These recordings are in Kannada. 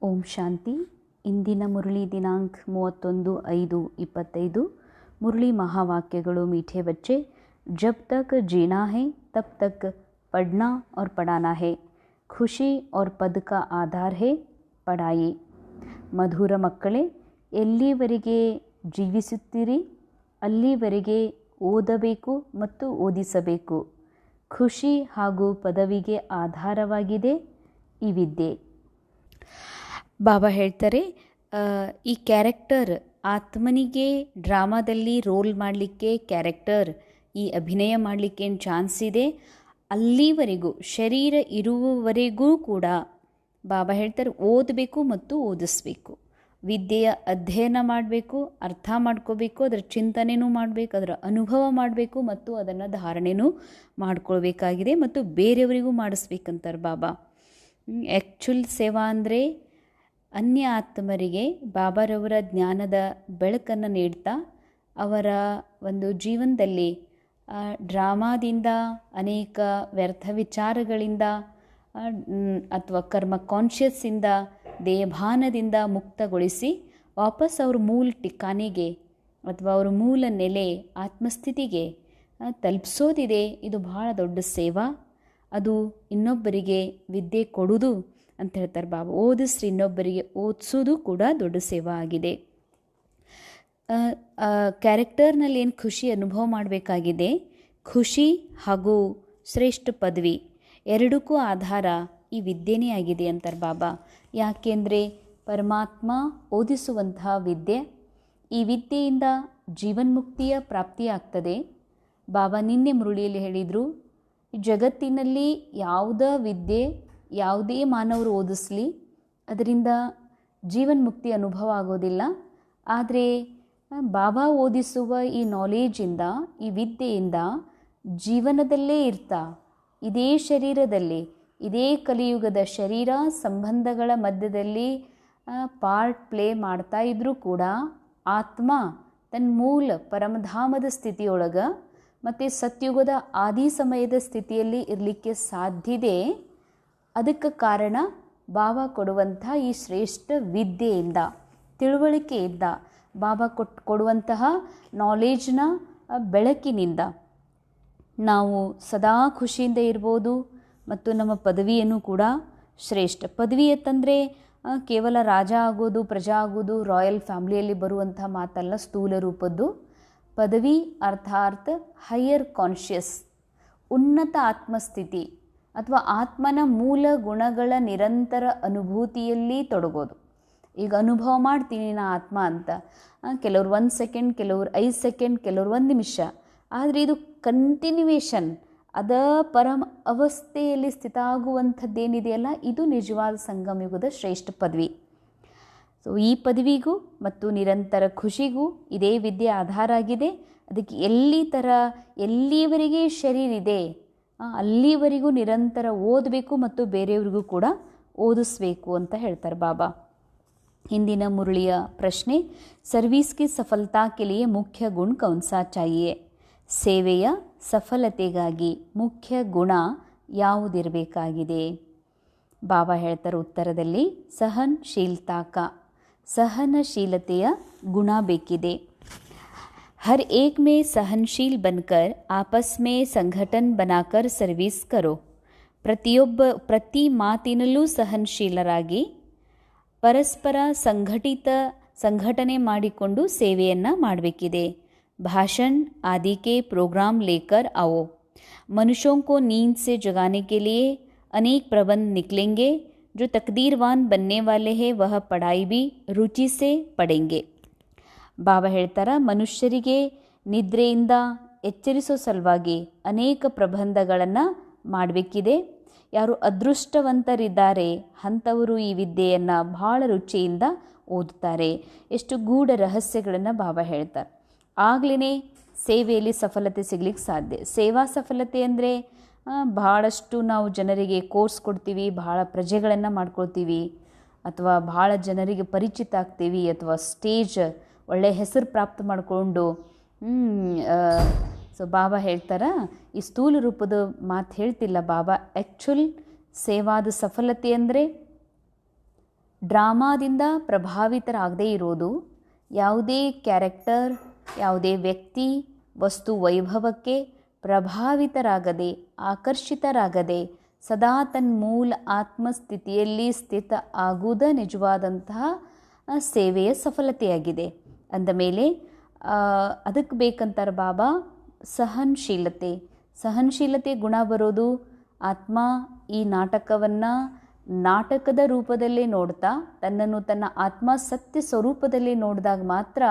ಓಂ ಶಾಂತಿ. ಇಂದಿನ ಮುರಳಿ ದಿನಾಂಕ 31/5/25. ಮುರಳಿ ಮಹಾವಾಕ್ಯಗಳು. ಮೀಠೆ ಬಚ್ಚೆ, ಜಬ್ ತಕ್ ಜೀನಾ ಹೈ ತಬ್ ತಕ್ ಪढ़ना और पढ़ाना है, ಖುಷಿ और ಪದ का ಆಧಾರ है ಪಢಾಯಿ. ಮಧುರ ಮಕ್ಕಳೇ, ಎಲ್ಲಿವರೆಗೆ ಜೀವಿಸುತ್ತೀರಿ ಅಲ್ಲಿವರೆಗೆ ಓದಬೇಕು ಮತ್ತು ಓದಿಸಬೇಕು. ಖುಷಿ ಹಾಗೂ ಪದವಿಗೆ ಆಧಾರವಾಗಿದೆ ಈ ವಿದ್ಯೆ. ಬಾಬಾ ಹೇಳ್ತಾರೆ, ಈ ಕ್ಯಾರೆಕ್ಟರ್ ಆತ್ಮನಿಗೆ ಡ್ರಾಮಾದಲ್ಲಿ ರೋಲ್ ಮಾಡಲಿಕ್ಕೆ, ಕ್ಯಾರೆಕ್ಟರ್ ಈ ಅಭಿನಯ ಮಾಡಲಿಕ್ಕೆ ಏನು ಚಾನ್ಸ್ ಇದೆ, ಅಲ್ಲಿವರೆಗೂ ಶರೀರ ಇರುವವರೆಗೂ ಕೂಡ ಬಾಬಾ ಹೇಳ್ತಾರೆ ಓದಬೇಕು ಮತ್ತು ಓದಿಸ್ಬೇಕು. ವಿದ್ಯೆಯ ಅಧ್ಯಯನ ಮಾಡಬೇಕು, ಅರ್ಥ ಮಾಡ್ಕೋಬೇಕು, ಅದರ ಚಿಂತನೆನೂ ಮಾಡಬೇಕು, ಅದರ ಅನುಭವ ಮಾಡಬೇಕು ಮತ್ತು ಅದನ್ನು ಧಾರಣೆನೂ ಮಾಡ್ಕೊಳ್ಬೇಕಾಗಿದೆ ಮತ್ತು ಬೇರೆಯವರಿಗೂ ಮಾಡಿಸ್ಬೇಕಂತಾರೆ ಬಾಬಾ. ಆ್ಯಕ್ಚುಲ್ ಸೇವಾ ಅಂದರೆ ಅನ್ಯ ಆತ್ಮರಿಗೆ ಬಾಬಾರವರ ಜ್ಞಾನದ ಬೆಳಕನ್ನು ನೀಡ್ತಾ ಅವರ ಒಂದು ಜೀವನದಲ್ಲಿ ಡ್ರಾಮಾದಿಂದ, ಅನೇಕ ವ್ಯರ್ಥ ವಿಚಾರಗಳಿಂದ ಅಥವಾ ಕರ್ಮ ಕಾನ್ಷಿಯಸ್ಸಿಂದ, ದೇಹಭಾನದಿಂದ ಮುಕ್ತಗೊಳಿಸಿ ವಾಪಸ್ ಅವ್ರ ಮೂಲ ಠಿಕಾನೆಗೆ ಅಥವಾ ಅವ್ರ ಮೂಲ ನೆಲೆ ಆತ್ಮಸ್ಥಿತಿಗೆ ತಲುಪಿಸೋದಿದೆ. ಇದು ಬಹಳ ದೊಡ್ಡ ಸೇವಾ. ಅದು ಇನ್ನೊಬ್ಬರಿಗೆ ವಿದ್ಯೆ ಕೊಡೋದು ಅಂತ ಹೇಳ್ತಾರೆ ಬಾಬಾ. ಓದಿಸ್ರಿ, ಇನ್ನೊಬ್ಬರಿಗೆ ಓದಿಸೋದು ಕೂಡ ದೊಡ್ಡ ಸೇವಾ ಆಗಿದೆ. ಕ್ಯಾರೆಕ್ಟರ್ನಲ್ಲಿ ಏನು ಖುಷಿ ಅನುಭವ ಮಾಡಬೇಕಾಗಿದೆ, ಖುಷಿ ಹಾಗೂ ಶ್ರೇಷ್ಠ ಪದವಿ ಎರಡಕ್ಕೂ ಆಧಾರ ಈ ವಿದ್ಯೆನೇ ಆಗಿದೆ ಅಂತಾರೆ ಬಾಬಾ. ಯಾಕೆಂದರೆ ಪರಮಾತ್ಮ ಓದಿಸುವಂತಹ ವಿದ್ಯೆ, ಈ ವಿದ್ಯೆಯಿಂದ ಜೀವನ್ಮುಕ್ತಿಯ ಪ್ರಾಪ್ತಿಯಾಗ್ತದೆ. ಬಾಬಾ ನಿನ್ನೆ ಮುರುಳಿಯಲ್ಲಿ ಹೇಳಿದರು, ಜಗತ್ತಿನಲ್ಲಿ ಯಾವುದೇ ವಿದ್ಯೆ ಯಾವುದೇ ಮಾನವರು ಓದಿಸ್ಲಿ ಅದರಿಂದ ಜೀವನ್ಮುಕ್ತಿ ಅನುಭವ ಆಗೋದಿಲ್ಲ. ಆದರೆ ಬಾಬಾ ಓದಿಸುವ ಈ ನಾಲೇಜಿಂದ, ಈ ವಿದ್ಯೆಯಿಂದ ಜೀವನದಲ್ಲೇ ಇರ್ತಾ, ಇದೇ ಶರೀರದಲ್ಲಿ, ಇದೇ ಕಲಿಯುಗದ ಶರೀರ ಸಂಬಂಧಗಳ ಮಧ್ಯದಲ್ಲಿ ಪಾರ್ಟ್ ಪ್ಲೇ ಮಾಡ್ತಾ ಇದ್ದರೂ ಕೂಡ ಆತ್ಮ ತನ್ನ ಮೂಲ ಪರಮಧಾಮದ ಸ್ಥಿತಿಯೊಳಗೆ ಮತ್ತು ಸತ್ಯುಗದ ಆದಿ ಸಮಯದ ಸ್ಥಿತಿಯಲ್ಲಿ ಇರಲಿಕ್ಕೆ ಸಾಧ್ಯತೆ. ಅದಕ್ಕೆ ಕಾರಣ ಬಾಬಾ ಕೊಡುವಂಥ ಈ ಶ್ರೇಷ್ಠ ವಿದ್ಯೆಯಿಂದ, ತಿಳುವಳಿಕೆಯಿಂದ, ಬಾಬಾ ಕೊಡುವಂತಹ ನಾಲೇಜ್ನ ಬೆಳಕಿನಿಂದ ನಾವು ಸದಾ ಖುಷಿಯಿಂದ ಇರ್ಬೋದು. ಮತ್ತು ನಮ್ಮ ಪದವಿಯನ್ನು ಕೂಡ ಶ್ರೇಷ್ಠ ಪದವಿ ಅಂತಂದರೆ ಕೇವಲ ರಾಜ ಆಗೋದು, ಪ್ರಜಾ ಆಗೋದು, ರಾಯಲ್ ಫ್ಯಾಮ್ಲಿಯಲ್ಲಿ ಬರುವಂಥ ಮಾತಲ್ಲ, ಸ್ಥೂಲ ರೂಪದ್ದು ಪದವಿ. ಅರ್ಥಾತ್ ಹೈಯರ್ ಕಾನ್ಷಿಯಸ್, ಉನ್ನತ ಆತ್ಮಸ್ಥಿತಿ ಅಥವಾ ಆತ್ಮನ ಮೂಲ ಗುಣಗಳ ನಿರಂತರ ಅನುಭೂತಿಯಲ್ಲಿ ತೊಡಗೋದು. ಈಗ ಅನುಭವ ಮಾಡ್ತೀನಿ ನಾ ಆತ್ಮ ಅಂತ, ಕೆಲವ್ರು 1 ಸೆಕೆಂಡ್, ಕೆಲವ್ರು 5 ಸೆಕೆಂಡ್, ಕೆಲವ್ರು 1 ನಿಮಿಷ. ಆದರೆ ಇದು ಕಂಟಿನ್ಯೂವೇಷನ್, ಅದ ಪರಮ ಅವಸ್ಥೆಯಲ್ಲಿ ಸ್ಥಿತ ಆಗುವಂಥದ್ದೇನಿದೆಯಲ್ಲ, ಇದು ನಿಜವಾದ ಸಂಗಮಯುಗದ ಶ್ರೇಷ್ಠ ಪದವಿ. ಸೊ ಈ ಪದವಿಗೂ ಮತ್ತು ನಿರಂತರ ಖುಷಿಗೂ ಇದೇ ವಿದ್ಯೆ ಆಧಾರ ಆಗಿದೆ. ಅದಕ್ಕೆ ಎಲ್ಲಿವರೆಗೆ ಶರೀರ ಇದೆ ಅಲ್ಲಿವರೆಗೂ ನಿರಂತರ ಓದಬೇಕು ಮತ್ತು ಬೇರೆಯವ್ರಿಗೂ ಕೂಡ ಓದಿಸ್ಬೇಕು ಅಂತ ಹೇಳ್ತಾರೆ ಬಾಬಾ. ಹಿಂದಿನ ಮುರಳಿಯ ಪ್ರಶ್ನೆ, ಸರ್ವಿಸ್ ಕಿ ಸಫಲತಾ ಕೆ ಲಿಯೆ ಮುಖ್ಯ ಗುಣ ಕೌನ್ಸಾ ಚಾಹಿಯೆ? ಸೇವೆಯ ಸಫಲತೆಗಾಗಿ ಮುಖ್ಯ ಗುಣ ಯಾವುದಿರಬೇಕಾಗಿದೆ? ಬಾಬಾ ಹೇಳ್ತಾರೆ ಉತ್ತರದಲ್ಲಿ, ಸಹನಶೀಲತೆಯ ಗುಣ ಬೇಕಿದೆ. हर एक में सहनशील बनकर आपस में संगठन बनाकर सर्विस करो. ಪ್ರತಿ ಮಾತಿನಲ್ಲೂ ಸಹನಶೀಲರಾಗಿ ಪರಸ್ಪರ ಸಂಘಟನೆ ಮಾಡಿಕೊಂಡು ಸೇವೆಯನ್ನು ಮಾಡಬೇಕಿದೆ. भाषण आदि के प्रोग्राम लेकर आओ. मनुष्यों को नींद से जगाने के लिए अनेक प्रबंध निकलेंगे. जो तकदीरवान बनने वाले हैं वह पढ़ाई भी रुचि से पढ़ेंगे. ಬಾಬಾ ಹೇಳ್ತಾರ, ಮನುಷ್ಯರಿಗೆ ನಿದ್ರೆಯಿಂದ ಎಚ್ಚರಿಸೋ ಸಲುವಾಗಿ ಅನೇಕ ಪ್ರಬಂಧಗಳನ್ನು ಮಾಡಬೇಕಿದೆ. ಯಾರು ಅದೃಷ್ಟವಂತರಿದ್ದಾರೆ ಅಂಥವರು ಈ ವಿದ್ಯೆಯನ್ನು ಬಹಳ ರುಚಿಯಿಂದ ಓದುತ್ತಾರೆ. ಎಷ್ಟು ಗೂಢ ರಹಸ್ಯಗಳನ್ನು ಬಾಬಾ ಹೇಳ್ತಾರೆ. ಆಗಲೇ ಸೇವೆಯಲ್ಲಿ ಸಫಲತೆ ಸಿಗ್ಲಿಕ್ಕೆ ಸಾಧ್ಯ. ಸೇವಾ ಸಫಲತೆ ಅಂದರೆ ಬಹಳಷ್ಟು ನಾವು ಜನರಿಗೆ ಕೋರ್ಸ್ ಕೊಡ್ತೀವಿ, ಬಹಳ ಪ್ರಜೆಗಳನ್ನು ಮಾಡ್ಕೊಳ್ತೀವಿ, ಅಥವಾ ಬಹಳ ಜನರಿಗೆ ಪರಿಚಿತ ಆಗ್ತೀವಿ, ಅಥವಾ ಸ್ಟೇಜ್ ಒಳ್ಳೆಯ ಹೆಸರು ಪ್ರಾಪ್ತ ಮಾಡಿಕೊಂಡು ಸೊ ಬಾಬಾ ಹೇಳ್ತಾರ, ಈ ಸ್ಥೂಲ ರೂಪದ ಮಾತು ಹೇಳ್ತಿಲ್ಲ ಬಾಬಾ. ಆ್ಯಕ್ಚುಲ್ ಸೇವಾದ ಸಫಲತೆ ಅಂದರೆ ಡ್ರಾಮಾದಿಂದ ಪ್ರಭಾವಿತರಾಗದೇ ಇರೋದು, ಯಾವುದೇ ಕ್ಯಾರೆಕ್ಟರ್, ಯಾವುದೇ ವ್ಯಕ್ತಿ, ವಸ್ತು ವೈಭವಕ್ಕೆ ಪ್ರಭಾವಿತರಾಗದೆ, ಆಕರ್ಷಿತರಾಗದೆ ಸದಾ ತನ್ಮೂಲ ಆತ್ಮಸ್ಥಿತಿಯಲ್ಲಿ ಸ್ಥಿತ ಆಗುವುದ ನಿಜವಾದಂತಹ ಸೇವೆಯ ಸಫಲತೆಯಾಗಿದೆ. ಅಂದಮೇಲೆ ಅದಕ್ಕೆ ಬೇಕಂತಾರೆ ಬಾಬಾ ಸಹನಶೀಲತೆ. ಸಹನಶೀಲತೆ ಗುಣ ಬರೋದು ಆತ್ಮ ಈ ನಾಟಕವನ್ನು ನಾಟಕದ ರೂಪದಲ್ಲೇ ನೋಡ್ತಾ ತನ್ನನ್ನು ತನ್ನ ಆತ್ಮ ಸತ್ಯ ಸ್ವರೂಪದಲ್ಲಿ ನೋಡಿದಾಗ ಮಾತ್ರ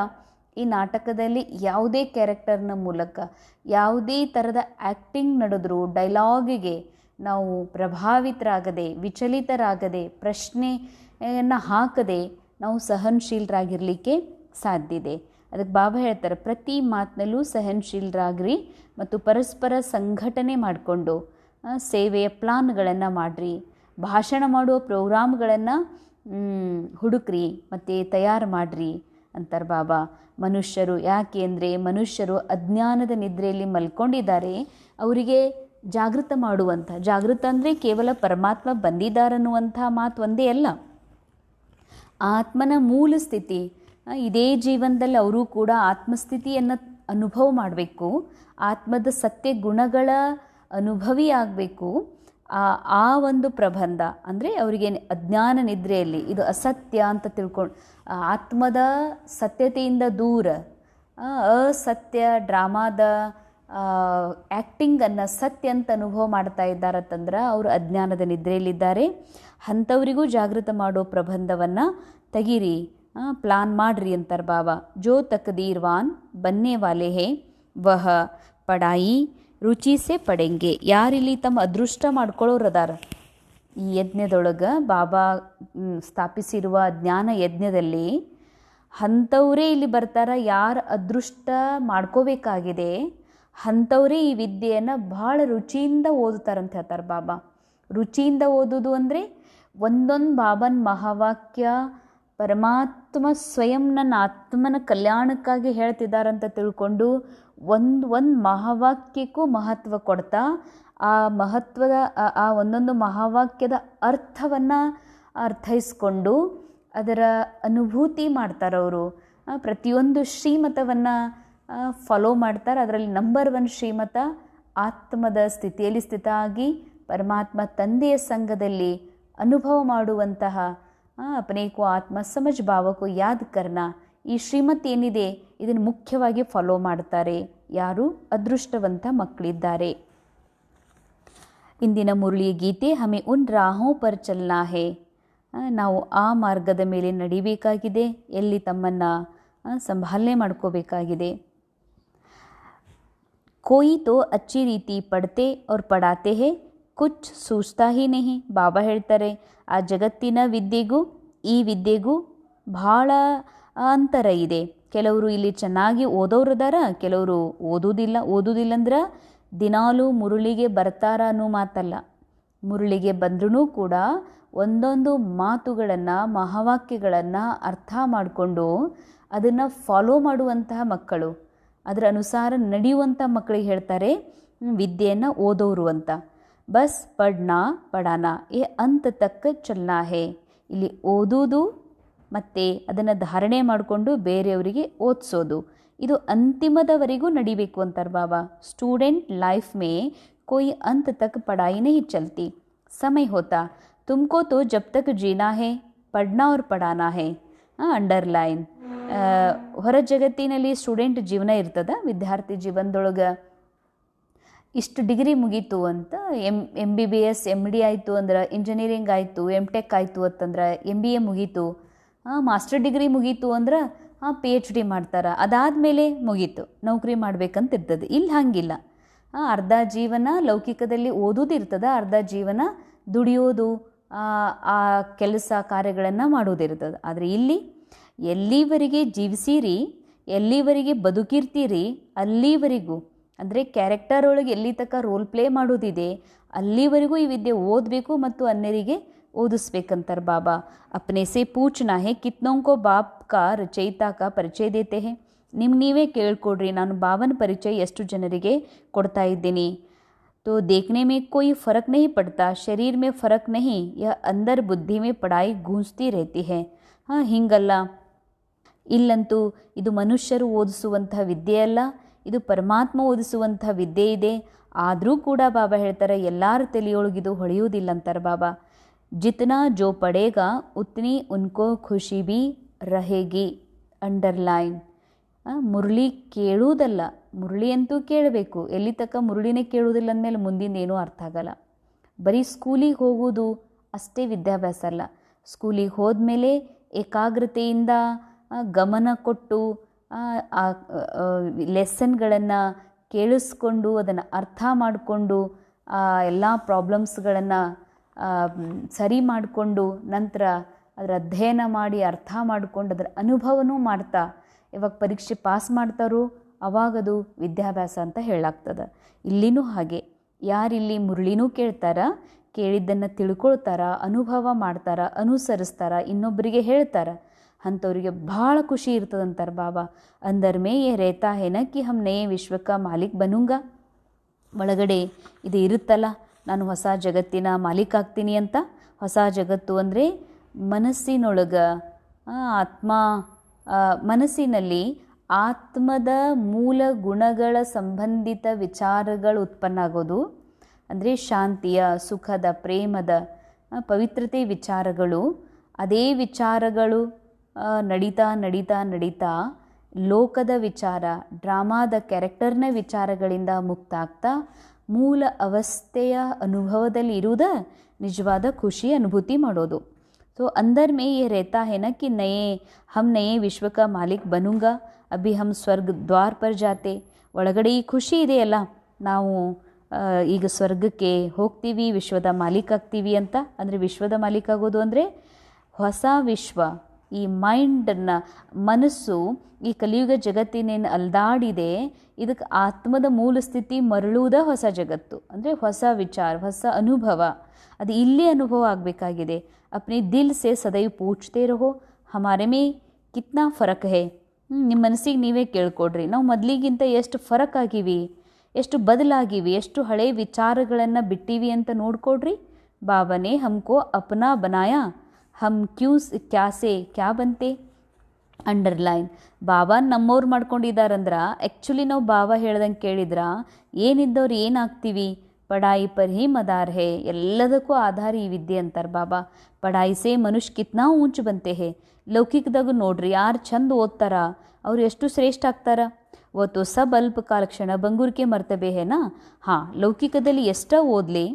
ಈ ನಾಟಕದಲ್ಲಿ ಯಾವುದೇ ಕ್ಯಾರೆಕ್ಟರ್ನ ಮೂಲಕ ಯಾವುದೇ ಥರದ ಆ್ಯಕ್ಟಿಂಗ್ ನಡೆದರೂ ಡೈಲಾಗಿಗೆ ನಾವು ಪ್ರಭಾವಿತರಾಗದೆ, ವಿಚಲಿತರಾಗದೆ, ಪ್ರಶ್ನೆಯನ್ನು ಹಾಕದೆ ನಾವು ಸಹನಶೀಲರಾಗಿರಲಿಕ್ಕೆ ಸಾಧ್ಯ ಇದೆ. ಅದಕ್ಕೆ ಬಾಬಾ ಹೇಳ್ತಾರೆ, ಪ್ರತಿ ಮಾತಿನಲ್ಲೂ ಸಹನಶೀಲರಾಗ್ರಿ ಮತ್ತು ಪರಸ್ಪರ ಸಂಘಟನೆ ಮಾಡಿಕೊಂಡು ಸೇವೆಯ ಪ್ಲಾನ್ಗಳನ್ನು ಮಾಡಿರಿ. ಭಾಷಣ ಮಾಡುವ ಪ್ರೋಗ್ರಾಮ್ಗಳನ್ನು ಹುಡುಕ್ರಿ ಮತ್ತು ತಯಾರು ಮಾಡಿರಿ ಅಂತಾರೆ ಬಾಬಾ. ಮನುಷ್ಯರು ಯಾಕೆ ಅಂದರೆ ಮನುಷ್ಯರು ಅಜ್ಞಾನದ ನಿದ್ರೆಯಲ್ಲಿ ಮಲ್ಕೊಂಡಿದ್ದಾರೆ. ಅವರಿಗೆ ಜಾಗೃತ ಮಾಡುವಂಥ, ಜಾಗೃತ ಅಂದರೆ ಕೇವಲ ಪರಮಾತ್ಮ ಬಂದಿದ್ದಾರನ್ನುವಂಥ ಮಾತು ಒಂದೇ ಅಲ್ಲ, ಆತ್ಮನ ಮೂಲ ಸ್ಥಿತಿ. ಇದೇ ಜೀವನದಲ್ಲಿ ಅವರು ಕೂಡ ಆತ್ಮಸ್ಥಿತಿಯನ್ನು ಅನುಭವ ಮಾಡಬೇಕು, ಆತ್ಮದ ಸತ್ಯ ಗುಣಗಳ ಅನುಭವಿ ಆಗಬೇಕು. ಆ ಒಂದು ಪ್ರಬಂಧ ಅಂದರೆ ಅವರಿಗೆ ಅಜ್ಞಾನ ನಿದ್ರೆಯಲ್ಲಿ ಇದು ಅಸತ್ಯ ಅಂತ ತಿಳ್ಕೊಂಡು ಆತ್ಮದ ಸತ್ಯತೆಯಿಂದ ದೂರ ಅಸತ್ಯ ಡ್ರಾಮಾದ ಆ್ಯಕ್ಟಿಂಗನ್ನು ಸತ್ಯ ಅಂತ ಅನುಭವ ಮಾಡ್ತಾ ಇದ್ದಾರತ್ತಂದ್ರೆ ಅವರು ಅಜ್ಞಾನದ ನಿದ್ರೆಯಲ್ಲಿದ್ದಾರೆ. ಅಂಥವರಿಗೂ ಜಾಗೃತ ಮಾಡೋ ಪ್ರಬಂಧವನ್ನು ತೆಗೀರಿ, ಪ್ಲಾನ್ ಮಾಡಿರಿ ಅಂತಾರೆ ಬಾಬಾ. ಜೋ ತಕ್ದೀರ್ವಾನ್ ಬನ್ನೆ ವಾಲೆ ಹೇ ವಹ ಪಡಾಯಿ ರುಚಿ ಸೆ ಪಡೆಂಗೆ. ಯಾರಿಲ್ಲಿ ತಮ್ಮ ಅದೃಷ್ಟ ಮಾಡ್ಕೊಳ್ಳೋರು ಅದಾರ ಈ ಯಜ್ಞದೊಳಗೆ, ಬಾಬಾ ಸ್ಥಾಪಿಸಿರುವ ಜ್ಞಾನ ಯಜ್ಞದಲ್ಲಿ ಅಂಥವರೇ ಇಲ್ಲಿ ಬರ್ತಾರ. ಯಾರು ಅದೃಷ್ಟ ಮಾಡ್ಕೋಬೇಕಾಗಿದೆ ಅಂಥವರೇ ಈ ವಿದ್ಯೆಯನ್ನು ಭಾಳ ರುಚಿಯಿಂದ ಓದುತ್ತಾರಂತ ಹೇಳ್ತಾರೆ ಬಾಬಾ. ರುಚಿಯಿಂದ ಓದೋದು ಅಂದರೆ ಒಂದೊಂದು ಬಾಬನ ಮಹಾವಾಕ್ಯ ಪರಮಾತ್ಮ ಸ್ವಯಂ ನನ್ನ ಆತ್ಮನ ಕಲ್ಯಾಣಕ್ಕಾಗಿ ಹೇಳ್ತಿದ್ದಾರಂತ ತಿಳ್ಕೊಂಡು ಒಂದು ಮಹಾವಾಕ್ಯಕ್ಕೂ ಮಹತ್ವ ಕೊಡ್ತಾ ಆ ಮಹತ್ವದ ಆ ಒಂದೊಂದು ಮಹಾವಾಕ್ಯದ ಅರ್ಥವನ್ನು ಅರ್ಥೈಸ್ಕೊಂಡು ಅದರ ಅನುಭೂತಿ ಮಾಡ್ತಾರವರು. ಪ್ರತಿಯೊಂದು ಶ್ರೀಮತವನ್ನು ಫಾಲೋ ಮಾಡ್ತಾರೆ. ಅದರಲ್ಲಿ ನಂಬರ್ 1 ಶ್ರೀಮತ ಆತ್ಮದ ಸ್ಥಿತಿಯಲ್ಲಿ ಸ್ಥಿತ ಆಗಿ ಪರಮಾತ್ಮ ತಂದೆಯ ಸಂಘದಲ್ಲಿ ಅನುಭವ ಮಾಡುವಂತಹ ಅಪನೆ ಕೋ ಆತ್ಮ ಸಮಜ್ ಭಾವಕ್ಕೂ ಯಾದ್ ಕರ್ನ. ಈ ಶ್ರೀಮತ್ ಏನಿದೆ ಇದನ್ನು ಮುಖ್ಯವಾಗಿ ಫಾಲೋ ಮಾಡ್ತಾರೆ ಯಾರು ಅದೃಷ್ಟವಂತ ಮಕ್ಕಳಿದ್ದಾರೆ. ಇಂದಿನ ಮುರಳಿಯ ಗೀತೆ ಹಮೆ ಉನ್ ರಾಹೋ ಪರ್ ಚಲ್ನಾ ಹೇ. ನಾವು ಆ ಮಾರ್ಗದ ಮೇಲೆ ನಡಿಬೇಕಾಗಿದೆ, ಎಲ್ಲಿ ತಮ್ಮನ್ನು ಸಂಭಾಲನೆ ಮಾಡ್ಕೋಬೇಕಾಗಿದೆ. कोई तो अच्छी ರೀತಿ ಪಡ್ತೆ और ಪಡಾತೆ ಹೇ, ಕುಚ್ ಸೂಚ್ತಾ ಹಿ ನಹಿ. ಬಾಬಾ ಹೇಳ್ತಾರೆ ಆ ಜಗತ್ತಿನ ವಿದ್ಯೆಗೂ ಈ ವಿದ್ಯೆಗೂ ಭಾಳ ಅಂತರ ಇದೆ. ಕೆಲವರು ಇಲ್ಲಿ ಚೆನ್ನಾಗಿ ಓದೋರದಾರ, ಕೆಲವರು ಓದುವುದಿಲ್ಲ ಅಂದ್ರೆ ದಿನಾಲೂ ಮುರುಳಿಗೆ ಬರ್ತಾರ ಅನ್ನೋ ಮಾತಲ್ಲ. ಮುರುಳಿಗೆ ಬಂದ್ರೂ ಕೂಡ ಒಂದೊಂದು ಮಾತುಗಳನ್ನು ಮಹಾವಾಕ್ಯಗಳನ್ನು ಅರ್ಥ ಮಾಡಿಕೊಂಡು ಅದನ್ನು ಫಾಲೋ ಮಾಡುವಂತಹ ಮಕ್ಕಳು, ಅದರ ಅನುಸಾರ ನಡೆಯುವಂಥ ಮಕ್ಕಳಿಗೆ ಹೇಳ್ತಾರೆ ವಿದ್ಯೆಯನ್ನು ಓದೋರು ಅಂತ. ಬಸ್ ಪಡಾನಾ ಏ ಅಂತ ತಕ್ಕ ಚಲ್ನಾ ಹೇ. ಇಲ್ಲಿ ಓದೋದು ಮತ್ತು ಅದನ್ನು ಧಾರಣೆ ಮಾಡಿಕೊಂಡು ಬೇರೆಯವರಿಗೆ ಓದಿಸೋದು, ಇದು ಅಂತಿಮದವರೆಗೂ ನಡಿಬೇಕು ಅಂತಾರೆ ಬಾಬಾ. ಸ್ಟೂಡೆಂಟ್ ಲೈಫ್ ಮೇ कोई अंत तक पढ़ाई नहीं चलती, समय होता तुमको तो जब तक जीना है पढ़ना और पढ़ाना है. ಅಂಡರ್ಲೈನ್. ಹೊರ ಜಗತ್ತಿನಲ್ಲಿ ಸ್ಟೂಡೆಂಟ್ ಜೀವನ ಇರ್ತದ, ವಿದ್ಯಾರ್ಥಿ ಜೀವನದೊಳಗೆ ಇಷ್ಟು ಡಿಗ್ರಿ ಮುಗೀತು ಅಂತ MBBS MD ಆಯಿತು ಅಂದ್ರೆ, ಇಂಜಿನಿಯರಿಂಗ್ ಆಯಿತು, MTech ಆಯಿತು ಅಂತಂದ್ರೆ, MBA ಮುಗೀತು, ಮಾಸ್ಟರ್ ಡಿಗ್ರಿ ಮುಗೀತು ಅಂದ್ರೆ PhD ಮಾಡ್ತಾರೆ, ಅದಾದಮೇಲೆ ಮುಗೀತು ನೌಕರಿ ಮಾಡ್ಬೇಕಂತ ಇರ್ತದೆ. ಇಲ್ಲಿ ಹಾಗಿಲ್ಲ. ಅರ್ಧ ಜೀವನ ಲೌಕಿಕದಲ್ಲಿ ಓದೋದಿರ್ತದೆ, ಅರ್ಧ ಜೀವನ ದುಡಿಯೋದು, ಆ ಕೆಲಸ ಕಾರ್ಯಗಳನ್ನು ಮಾಡೋದಿರ್ತದೆ. ಆದರೆ ಇಲ್ಲಿ ಎಲ್ಲಿವರೆಗೆ ಜೀವಿಸಿರಿ, ಎಲ್ಲಿವರೆಗೆ ಬದುಕಿರ್ತೀರಿ ಅಲ್ಲಿವರೆಗೂ, ಅಂದರೆ ಕ್ಯಾರೆಕ್ಟರ್ ಒಳಗೆ ಎಲ್ಲಿ ತನಕ ರೋಲ್ ಪ್ಲೇ ಮಾಡೋದಿದೆ ಅಲ್ಲಿವರೆಗೂ ಈ ವಿದ್ಯೆ ಓದಬೇಕು ಮತ್ತು ಅನ್ಯರಿಗೆ ಓದಿಸ್ಬೇಕಂತಾರೆ ಬಾಬಾ. ಅಪ್ನೆ ಸೆ ಪೂಚ್ನಾ ಹೇ ಕಿತ್ನೋಂಕೋ ಬಾಪ್ ಕಾ ರಚಯಿತಾ ಕಾ ಪರಿಚಯ ದೇತೆ ಹೇ. ನೀವೇ ಕೇಳ್ಕೊಡ್ರಿ, ನಾನು ಬಾಬನ ಪರಿಚಯ ಎಷ್ಟು ಜನರಿಗೆ ಕೊಡ್ತಾ ಇದ್ದೀನಿ. तो देखने में कोई फ़र्क नहीं पड़ता, शरीर में फ़र्क नहीं, यह अंदर बुद्धि में पढ़ाई गूंजती रहती है. ಹಾಂ, ಹಿಂಗಲ್ಲ. ಇಲ್ಲಂತೂ ಇದು ಮನುಷ್ಯರು ಓದಿಸುವಂಥ ವಿದ್ಯೆ ಅಲ್ಲ, ಇದು ಪರಮಾತ್ಮ ಓದಿಸುವಂಥ ವಿದ್ಯೆ ಇದೆ. ಆದರೂ ಕೂಡ ಬಾಬಾ ಹೇಳ್ತಾರೆ ಎಲ್ಲರ ತಲೆಯೊಳಗಿದು ಹೊಳೆಯುವುದಿಲ್ಲ ಅಂತಾರೆ ಬಾಬಾ. ಜಿತನಾ ಜೋ ಪಡೇಗಾ ಉತ್ನಿ ಉನ್ಕೋ ಖುಷಿ ಬಿ रहेगी. ಅಂಡರ್ಲೈನ್. ಮುರಳಿ ಕೇಳುವುದಲ್ಲ, ಮುರಳಿ ಅಂತೂ ಕೇಳಬೇಕು. ಎಲ್ಲಿ ತನಕ ಮುರಳಿನೇ ಕೇಳುವುದಿಲ್ಲ ಅಂದಮೇಲೆ ಮುಂದಿನ ಏನೂ ಅರ್ಥ ಆಗಲ್ಲ. ಬರೀ ಸ್ಕೂಲಿಗೆ ಹೋಗೋದು ಅಷ್ಟೇ ವಿದ್ಯಾಭ್ಯಾಸ ಅಲ್ಲ. ಸ್ಕೂಲಿಗೆ ಹೋದ್ಮೇಲೆ ಏಕಾಗ್ರತೆಯಿಂದ ಗಮನ ಕೊಟ್ಟು ಲೆಸನ್ಗಳನ್ನು ಕೇಳಿಸ್ಕೊಂಡು ಅದನ್ನು ಅರ್ಥ ಮಾಡಿಕೊಂಡು ಎಲ್ಲ ಪ್ರಾಬ್ಲಮ್ಸ್ಗಳನ್ನು ಸರಿ ಮಾಡಿಕೊಂಡು ನಂತರ ಅದರ ಅಧ್ಯಯನ ಮಾಡಿ ಅರ್ಥ ಮಾಡಿಕೊಂಡು ಅದರ ಅನುಭವನೂ ಮಾಡ್ತಾ ಯಾವಾಗ ಪರೀಕ್ಷೆ ಪಾಸ್ ಮಾಡ್ತಾರೋ ಅವಾಗದು ವಿದ್ಯಾಭ್ಯಾಸ ಅಂತ ಹೇಳಾಗ್ತದೆ. ಇಲ್ಲಿನೂ ಹಾಗೆ ಯಾರಿಲ್ಲಿ ಮುರಳಿನೂ ಕೇಳ್ತಾರ, ಕೇಳಿದ್ದನ್ನು ತಿಳ್ಕೊಳ್ತಾರ, ಅನುಭವ ಮಾಡ್ತಾರ, ಅನುಸರಿಸ್ತಾರ, ಇನ್ನೊಬ್ಬರಿಗೆ ಹೇಳ್ತಾರ, ಅಂಥವ್ರಿಗೆ ಭಾಳ ಖುಷಿ ಇರ್ತದಂತಾರೆ ಬಾಬಾ. ಅಂದರ್ ಮೇ ಯೇ ರೇತಾ ಹೇನ ಕಿ ಹಮ್ ನಯೇ ವಿಶ್ವಕ ಮಾಲೀಕ್ ಬನೂಂಗ. ಒಳಗಡೆ ಇದು ಇರುತ್ತಲ್ಲ, ನಾನು ಹೊಸ ಜಗತ್ತಿನ ಮಾಲೀಕ್ ಆಗ್ತೀನಿ ಅಂತ. ಹೊಸ ಜಗತ್ತು ಅಂದರೆ ಮನಸ್ಸಿನೊಳಗೆ ಮನಸ್ಸಿನಲ್ಲಿ ಆತ್ಮದ ಮೂಲ ಗುಣಗಳ ಸಂಬಂಧಿತ ವಿಚಾರಗಳು ಉತ್ಪನ್ನ ಆಗೋದು. ಅಂದರೆ ಶಾಂತಿಯ, ಸುಖದ, ಪ್ರೇಮದ, ಪವಿತ್ರತೆ ವಿಚಾರಗಳು. ಅದೇ ವಿಚಾರಗಳು ನಡೀತಾ ನಡೀತಾ ನಡೀತಾ ಲೋಕದ ವಿಚಾರ, ಡ್ರಾಮಾದ ಕ್ಯಾರೆಕ್ಟರ್ನ ವಿಚಾರಗಳಿಂದ ಮುಕ್ತ ಆಗ್ತಾ ಮೂಲ ಅವಸ್ಥೆಯ ಅನುಭವದಲ್ಲಿ ಇರುವುದ ನಿಜವಾದ ಖುಷಿ ಅನುಭೂತಿ ಮಾಡೋದು. तो अंदर में ये रहता है ना कि हम नए विश्व का मालिक बनूंगा, अभी हम ಸ್ವರ್ಗ ದ್ವಾರ ಪರ್ ಜಾತೆ. ಒಳಗಡೆ ಈ ಖುಷಿ ಇದೆಯಲ್ಲ, ನಾವು ಈಗ ಸ್ವರ್ಗಕ್ಕೆ ಹೋಗ್ತೀವಿ, ವಿಶ್ವದ ಮಾಲೀಕ ಆಗ್ತೀವಿ ಅಂತ. ಅಂದರೆ ವಿಶ್ವದ ಮಾಲೀಕ ಆಗೋದು ಅಂದರೆ ಹೊಸ ವಿಶ್ವ. ಈ ಮೈಂಡನ್ನು, ಮನಸ್ಸು ಈ ಕಲಿಯುಗ ಜಗತ್ತಿನೇನು ಅಲ್ದಾಡಿದೆ, ಇದಕ್ಕೆ ಆತ್ಮದ ಮೂಲ ಸ್ಥಿತಿ ಮರಳುವುದ ಹೊಸ ಜಗತ್ತು. ಅಂದರೆ ಹೊಸ ವಿಚಾರ, ಹೊಸ ಅನುಭವ. ಅದು ಇಲ್ಲೇ ಅನುಭವ ಆಗಬೇಕಾಗಿದೆ. अपने दिल से सदैव पूछते रहो हमारे में कितना फ़र्क है. ನಿಮ್ಮ ಮನಸ್ಸಿಗೆ ನೀವೇ ಕೇಳ್ಕೊಡ್ರಿ, ನಾವು ಮೊದಲಿಗಿಂತ ಎಷ್ಟು ಫರಕ್ ಆಗಿವಿ, ಎಷ್ಟು ಬದಲಾಗಿವಿ, ಎಷ್ಟು ಹಳೆ ವಿಚಾರಗಳನ್ನು ಬಿಟ್ಟಿವಿ ಅಂತ ನೋಡ್ಕೊಡ್ರಿ. ಬಾಬಾನೇ ಹಮ್ಕೋ ಅಪ್ನಾ ಬನಾಯಾ, ಹಮ್ ಕ್ಯಾಸೆ ಕ್ಯಾ ಬಂತೆ. ಅಂಡರ್ಲೈನ್. ಬಾಬಾ ನಮ್ಮವ್ರು ಮಾಡ್ಕೊಂಡಿದ್ದಾರಂದ್ರೆ ಆ್ಯಕ್ಚುಲಿ ನಾವು ಬಾಬಾ ಹೇಳ್ದಂಗೆ ಕೇಳಿದ್ರ ಏನಿದ್ದವ್ರು ಏನಾಗ್ತೀವಿ. ಪಢಾಯಿ ಪರ್ ಹಿ ಮದಾರ್ ಹೇ. ಎಲ್ಲದಕ್ಕೂ ಆಧಾರ ಈ ವಿದ್ಯೆ ಅಂತಾರೆ ಬಾಬಾ. ಪಢಾಯಿ ಸೇ ಮನುಷ್ಯ ಕಿತ್ನಾ ಊಂಚ್ ಬಂತೆ ಹೇ. ಲೌಕಿಕದಾಗ ನೋಡ್ರಿ, ಯಾರು ಚಂದ ಓದ್ತಾರ ಅವ್ರು ಎಷ್ಟು ಶ್ರೇಷ್ಠ ಆಗ್ತಾರ. ಅವತ್ತು ಸಬ್ ಅಲ್ಪ ಕಾಲ ಕ್ಷಣ ಬಂಗೂರ್ಕೆ ಮರ್ತಬೇ ಹೇನಾ. ಹಾಂ, ಲೌಕಿಕದಲ್ಲಿ ಎಷ್ಟೋ ಓದಲಿ,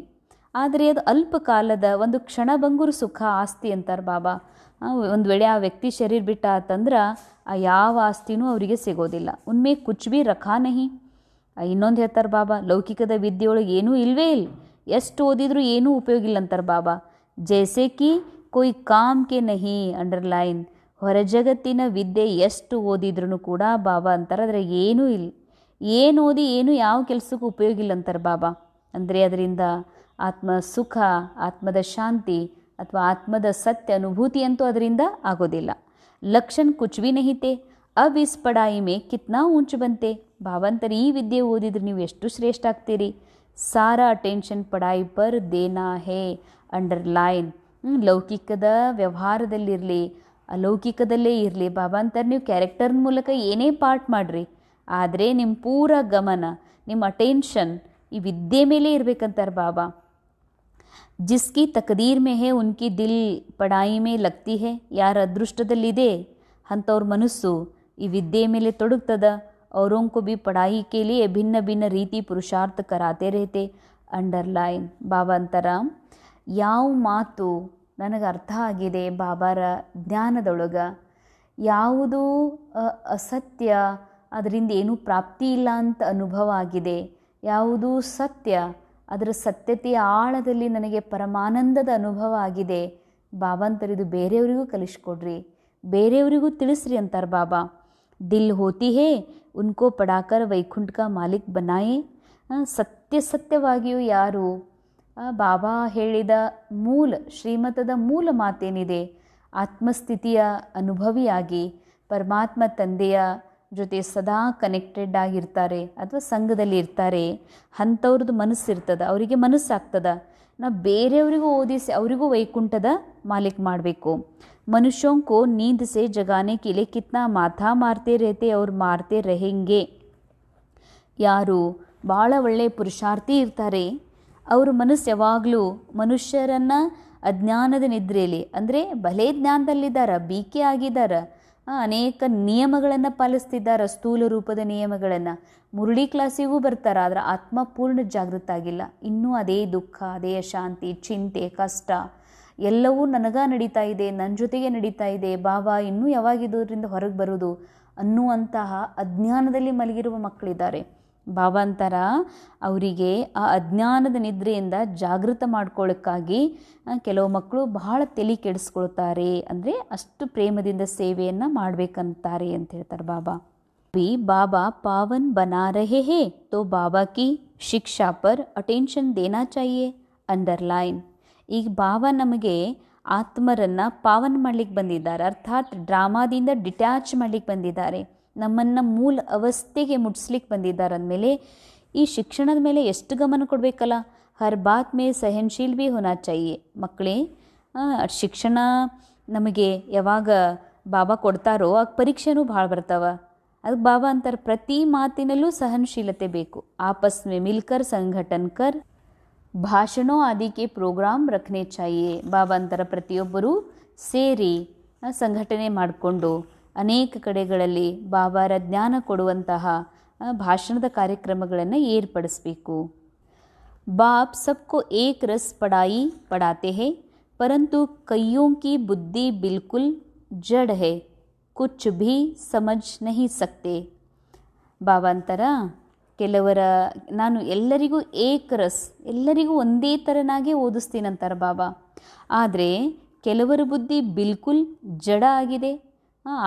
ಆದರೆ ಅದು ಅಲ್ಪ ಕಾಲದ ಒಂದು ಕ್ಷಣ ಬಂಗೂರು ಸುಖ ಆಸ್ತಿ ಅಂತಾರೆ ಬಾಬಾ. ಒಂದು ವೇಳೆ ಆ ವ್ಯಕ್ತಿ ಶರೀರ ಬಿಟ್ಟ ಅಂತಂದ್ರೆ ಆ ಯಾವ ಆಸ್ತಿನೂ ಅವರಿಗೆ ಸಿಗೋದಿಲ್ಲ. ಉನ್ಮೇ ಕುಚ್ ಭಿ ರಖಾ ನಹಿ. ಇನ್ನೊಂದು ಹೇಳ್ತಾರೆ ಬಾಬಾ, ಲೌಕಿಕದ ವಿದ್ಯೆಯೊಳಗೆ ಏನೂ ಇಲ್ವೇ ಇಲ್ಲ, ಎಷ್ಟು ಓದಿದ್ರೂ ಏನೂ ಉಪಯೋಗ ಇಲ್ಲ ಅಂತಾರೆ ಬಾಬಾ. ಜೈಸೆ ಕಿ ಕೊಯ್ ಕಾಮ್ ಕೆ ನಹಿ. ಅಂಡರ್ಲೈನ್. ಹೊರ ಜಗತ್ತಿನ ವಿದ್ಯೆ ಎಷ್ಟು ಓದಿದ್ರೂ ಕೂಡ ಬಾಬಾ ಅಂತಾರೆ ಅದ್ರ ಏನೂ ಇಲ್ಲ, ಏನು ಓದಿ ಏನು ಯಾವ ಕೆಲಸಕ್ಕೂ ಉಪಯೋಗ ಇಲ್ಲ ಅಂತಾರೆ ಬಾಬಾ. ಅಂದರೆ ಅದರಿಂದ ಆತ್ಮ ಸುಖ, ಆತ್ಮದ ಶಾಂತಿ ಅಥವಾ ಆತ್ಮದ ಸತ್ಯ ಅನುಭೂತಿ ಅಂತೂ ಅದರಿಂದ ಆಗೋದಿಲ್ಲ. ಲಕ್ಷಣ ಕುಚ್ ಭಿ ನಹಿ ತೇ. ಅಬ್ ಇಸ್ ಪಢಾಯಿ ಮೇ ಕಿತ್ನಾ ಊಂಚ್ ಬಂತೆ. ಬಾಬಾ ಅಂತಾರೆ ಈ ವಿದ್ಯೆ ಓದಿದ್ರೆ ನೀವು ಎಷ್ಟು ಶ್ರೇಷ್ಠ ಆಗ್ತೀರಿ. ಸಾರಾ ಅಟೆನ್ಷನ್ ಪಢಾಯಿ ಪರ್ ದೇನಾ ಹೇ. ಅಂಡರ್ಲೈನ್. ಲೌಕಿಕದ ವ್ಯವಹಾರದಲ್ಲಿರಲಿ, ಅಲೌಕಿಕದಲ್ಲೇ ಇರಲಿ, ಬಾಬಾ ಅಂತಾರೆ ನೀವು ಕ್ಯಾರೆಕ್ಟರ್ ಮೂಲಕ ಏನೇ ಪಾರ್ಟ್ ಮಾಡಿರಿ, ಆದರೆ ನಿಮ್ಮ ಪೂರ ಗಮನ, ನಿಮ್ಮ ಅಟೆನ್ಷನ್ ಈ ವಿದ್ಯೆ ಮೇಲೆ ಇರಬೇಕಂತಾರೆ ಬಾಬಾ. ಜಿಸ್ಕಿ ತಕದೀರ್ ಮೇ ಹೇ ಉನ್ಕಿ ದಿಲ್ ಪಢಾಯಿ ಮೇ ಲಗ್ತಿ ಹೇ. ಯಾರ ಅದೃಷ್ಟದಲ್ಲಿದೆ ಅಂಥವ್ರ ಮನಸ್ಸು ಈ ವಿದ್ಯೆ ಮೇಲೆ ತೊಡಗ್ತದ. औरों को भी पढ़ाई के लिए भिन्न भिन्न ರೀತಿ ಪುರುಷಾರ್ಥ ಕರಾತೆ रहते. ಅಂಡರ್ಲೈನ್. ಬಾಬಾ ಅಂತರ ಯಾವ ಮಾತು ನನಗೆ ಅರ್ಥ ಆಗಿದೆ ಬಾಬಾರ ಜ್ಞಾನದೊಳಗೆ, ಯಾವುದು ಅಸತ್ಯ, ಅದರಿಂದ ಏನೂ ಪ್ರಾಪ್ತಿ ಇಲ್ಲ ಅಂತ ಅನುಭವ ಆಗಿದೆ, ಯಾವುದು ಸತ್ಯ, ಅದರ ಸತ್ಯತೆಯ ಆಳದಲ್ಲಿ ನನಗೆ ಪರಮಾನಂದದ ಅನುಭವ ಆಗಿದೆ. ಬಾಬಾ ಅಂತಾರೆ ಇದು ಬೇರೆಯವರಿಗೂ ಕಲಿಸ್ಕೊಡ್ರಿ, ಬೇರೆಯವರಿಗೂ ತಿಳಿಸ್ರಿ ಅಂತಾರೆ ಬಾಬಾ. ದಿಲ್ ಹೋತಿ ಹೇ ಉನ್ಕೋ ಪಡಾಕರ್ ವೈಕುಂಠ ಕಾ ಮಾಲಿಕ್ ಬನಾಯೇ. ಸತ್ಯವಾಗಿಯೂ ಯಾರು ಬಾಬಾ ಹೇಳಿದ ಮೂಲ ಶ್ರೀಮತದ ಮೂಲ ಮಾತೇನಿದೆ, ಆತ್ಮಸ್ಥಿತಿಯ ಅನುಭವಿಯಾಗಿ ಪರಮಾತ್ಮ ತಂದೆಯ ಜೊತೆ ಸದಾ ಕನೆಕ್ಟೆಡ್ ಆಗಿರ್ತಾರೆ ಅಥವಾ ಸಂಘದಲ್ಲಿ ಇರ್ತಾರೆ, ಅಂಥವ್ರದ್ದು ಮನಸ್ಸಿರ್ತದೆ, ಅವರಿಗೆ ಮನಸ್ಸಾಗ್ತದೆ ನಾವು ಬೇರೆಯವರಿಗೂ ಓದಿಸಿ ಅವರಿಗೂ ವೈಕುಂಠದ ಮಾಲಿಕ್ ಮಾಡಬೇಕು. मनुष्यों को नींद से जगाने के लिए कितना माथा मारते रहते और मारते रहेंगे. ಯಾರು ಭಾಳ ಒಳ್ಳೆಯ ಪುರುಷಾರ್ಥಿ ಇರ್ತಾರೆ ಅವ್ರ ಮನಸ್ಸು ಯಾವಾಗಲೂ ಮನುಷ್ಯರನ್ನು ಅಜ್ಞಾನದ ನಿದ್ರೆಯಲ್ಲಿ, ಅಂದರೆ ಭಲೇ ಜ್ಞಾನದಲ್ಲಿದ್ದಾರೆ, ಬೀಕೆ ಆಗಿದ್ದಾರೆ, ಅನೇಕ ನಿಯಮಗಳನ್ನು ಪಾಲಿಸ್ತಿದ್ದಾರೆ, ಸ್ಥೂಲ ರೂಪದ ನಿಯಮಗಳನ್ನು, ಮುರುಳಿ ಕ್ಲಾಸಿಗೂ ಬರ್ತಾರೆ, ಆದರೆ ಆತ್ಮ ಪೂರ್ಣ ಜಾಗೃತ ಆಗಿಲ್ಲ. ಇನ್ನೂ ಅದೇ ದುಃಖ, ಅದೇ ಅಶಾಂತಿ, ಚಿಂತೆ, ಕಷ್ಟ ಎಲ್ಲವೂ ನನಗೆ ನಡೀತಾ ಇದೆ, ನನ್ನ ಜೊತೆಗೆ ನಡೀತಾ ಇದೆ, ಬಾಬಾ ಇನ್ನೂ ಯಾವಾಗಿದ್ದರಿಂದ ಹೊರಗೆ ಬರೋದು ಅನ್ನುವಂತಹ ಅಜ್ಞಾನದಲ್ಲಿ ಮಲಗಿರುವ ಮಕ್ಕಳಿದ್ದಾರೆ. ಬಾಬಾ ಅಂತಾರ ಅವರಿಗೆ ಆ ಅಜ್ಞಾನದ ನಿದ್ರೆಯಿಂದ ಜಾಗೃತ ಮಾಡ್ಕೊಳ್ಳೋಕ್ಕಾಗಿ ಕೆಲವು ಮಕ್ಕಳು ಬಹಳ ತಲೆ ಕೆಡಿಸ್ಕೊಳ್ತಾರೆ, ಅಂದರೆ ಅಷ್ಟು ಪ್ರೇಮದಿಂದ ಸೇವೆಯನ್ನು ಮಾಡಬೇಕಂತಾರೆ ಅಂತ ಹೇಳ್ತಾರೆ ಬಾಬಾ. बाबा पावन बना रहे हैं तो बाबा की शिक्षा पर अटेंशन देना चाहिए. अंडरलाइन. ಈಗ ಬಾಬಾ ನಮಗೆ ಆತ್ಮರನ್ನು ಪಾವನ ಮಾಡಲಿಕ್ಕೆ ಬಂದಿದ್ದಾರೆ, ಅರ್ಥಾತ್ ಡ್ರಾಮಾದಿಂದ ಡಿಟ್ಯಾಚ್ ಮಾಡಲಿಕ್ಕೆ ಬಂದಿದ್ದಾರೆ, ನಮ್ಮನ್ನು ಮೂಲ ಅವಸ್ಥೆಗೆ ಮುಟ್ಸ್ಲಿಕ್ಕೆ ಬಂದಿದ್ದಾರೆ. ಅಂದಮೇಲೆ ಈ ಶಿಕ್ಷಣದ ಮೇಲೆ ಎಷ್ಟು ಗಮನ ಕೊಡಬೇಕಲ್ಲ. ಹರ್ ಬಾತ್ ಮೇ ಸಹನಶೀಲ್ ಭಿ ಹೋನಾ ಚಾಹಿಯೆ. ಮಕ್ಕಳೇ, ಶಿಕ್ಷಣ ನಮಗೆ ಯಾವಾಗ ಬಾಬಾ ಕೊಡ್ತಾರೋ ಆಗ ಪರೀಕ್ಷೆನೂ ಭಾಳ ಬರ್ತಾವೆ. ಅದಕ್ಕೆ ಬಾಬಾ ಅಂತಾರೆ ಪ್ರತಿ ಮಾತಿನಲ್ಲೂ ಸಹನಶೀಲತೆ ಬೇಕು. आपस में मिलकर संगठन कर ಭಾಷಣೋ ಆದಿಕೆ ಪ್ರೋಗ್ರಾಮ್ ರಖನೆ ಚಾಹಿಯೆ. ಬಾಬಾ ಅಂತಾರೆ ಪ್ರತಿಯೊಬ್ಬರೂ ಸೇರಿ ಸಂಘಟನೆ ಮಾಡಿಕೊಂಡು ಅನೇಕ ಕಡೆಗಳಲ್ಲಿ ಬಾಬಾರ ಜ್ಞಾನ ಕೊಡುವಂತಹ ಭಾಷಣದ ಕಾರ್ಯಕ್ರಮಗಳನ್ನು ಏರ್ಪಡಿಸಬೇಕು. बाप सबको एक रस पढ़ाई पढ़ाते हैं परंतु कईयों की बुद्धि बिल्कुल जड़ है, कुछ भी समझ नहीं सकते. ಬಾಬಾ ಅಂತಾರ ಕೆಲವರ ನಾನು ಎಲ್ಲರಿಗೂ ಏಕರಸ್, ಎಲ್ಲರಿಗೂ ಒಂದೇ ಥರನಾಗೆ ಓದಿಸ್ತೀನಂತಾರೆ ಬಾಬಾ. ಆದರೆ ಕೆಲವರ ಬುದ್ಧಿ ಬಿಲ್ಕುಲ್ ಜಡ ಆಗಿದೆ.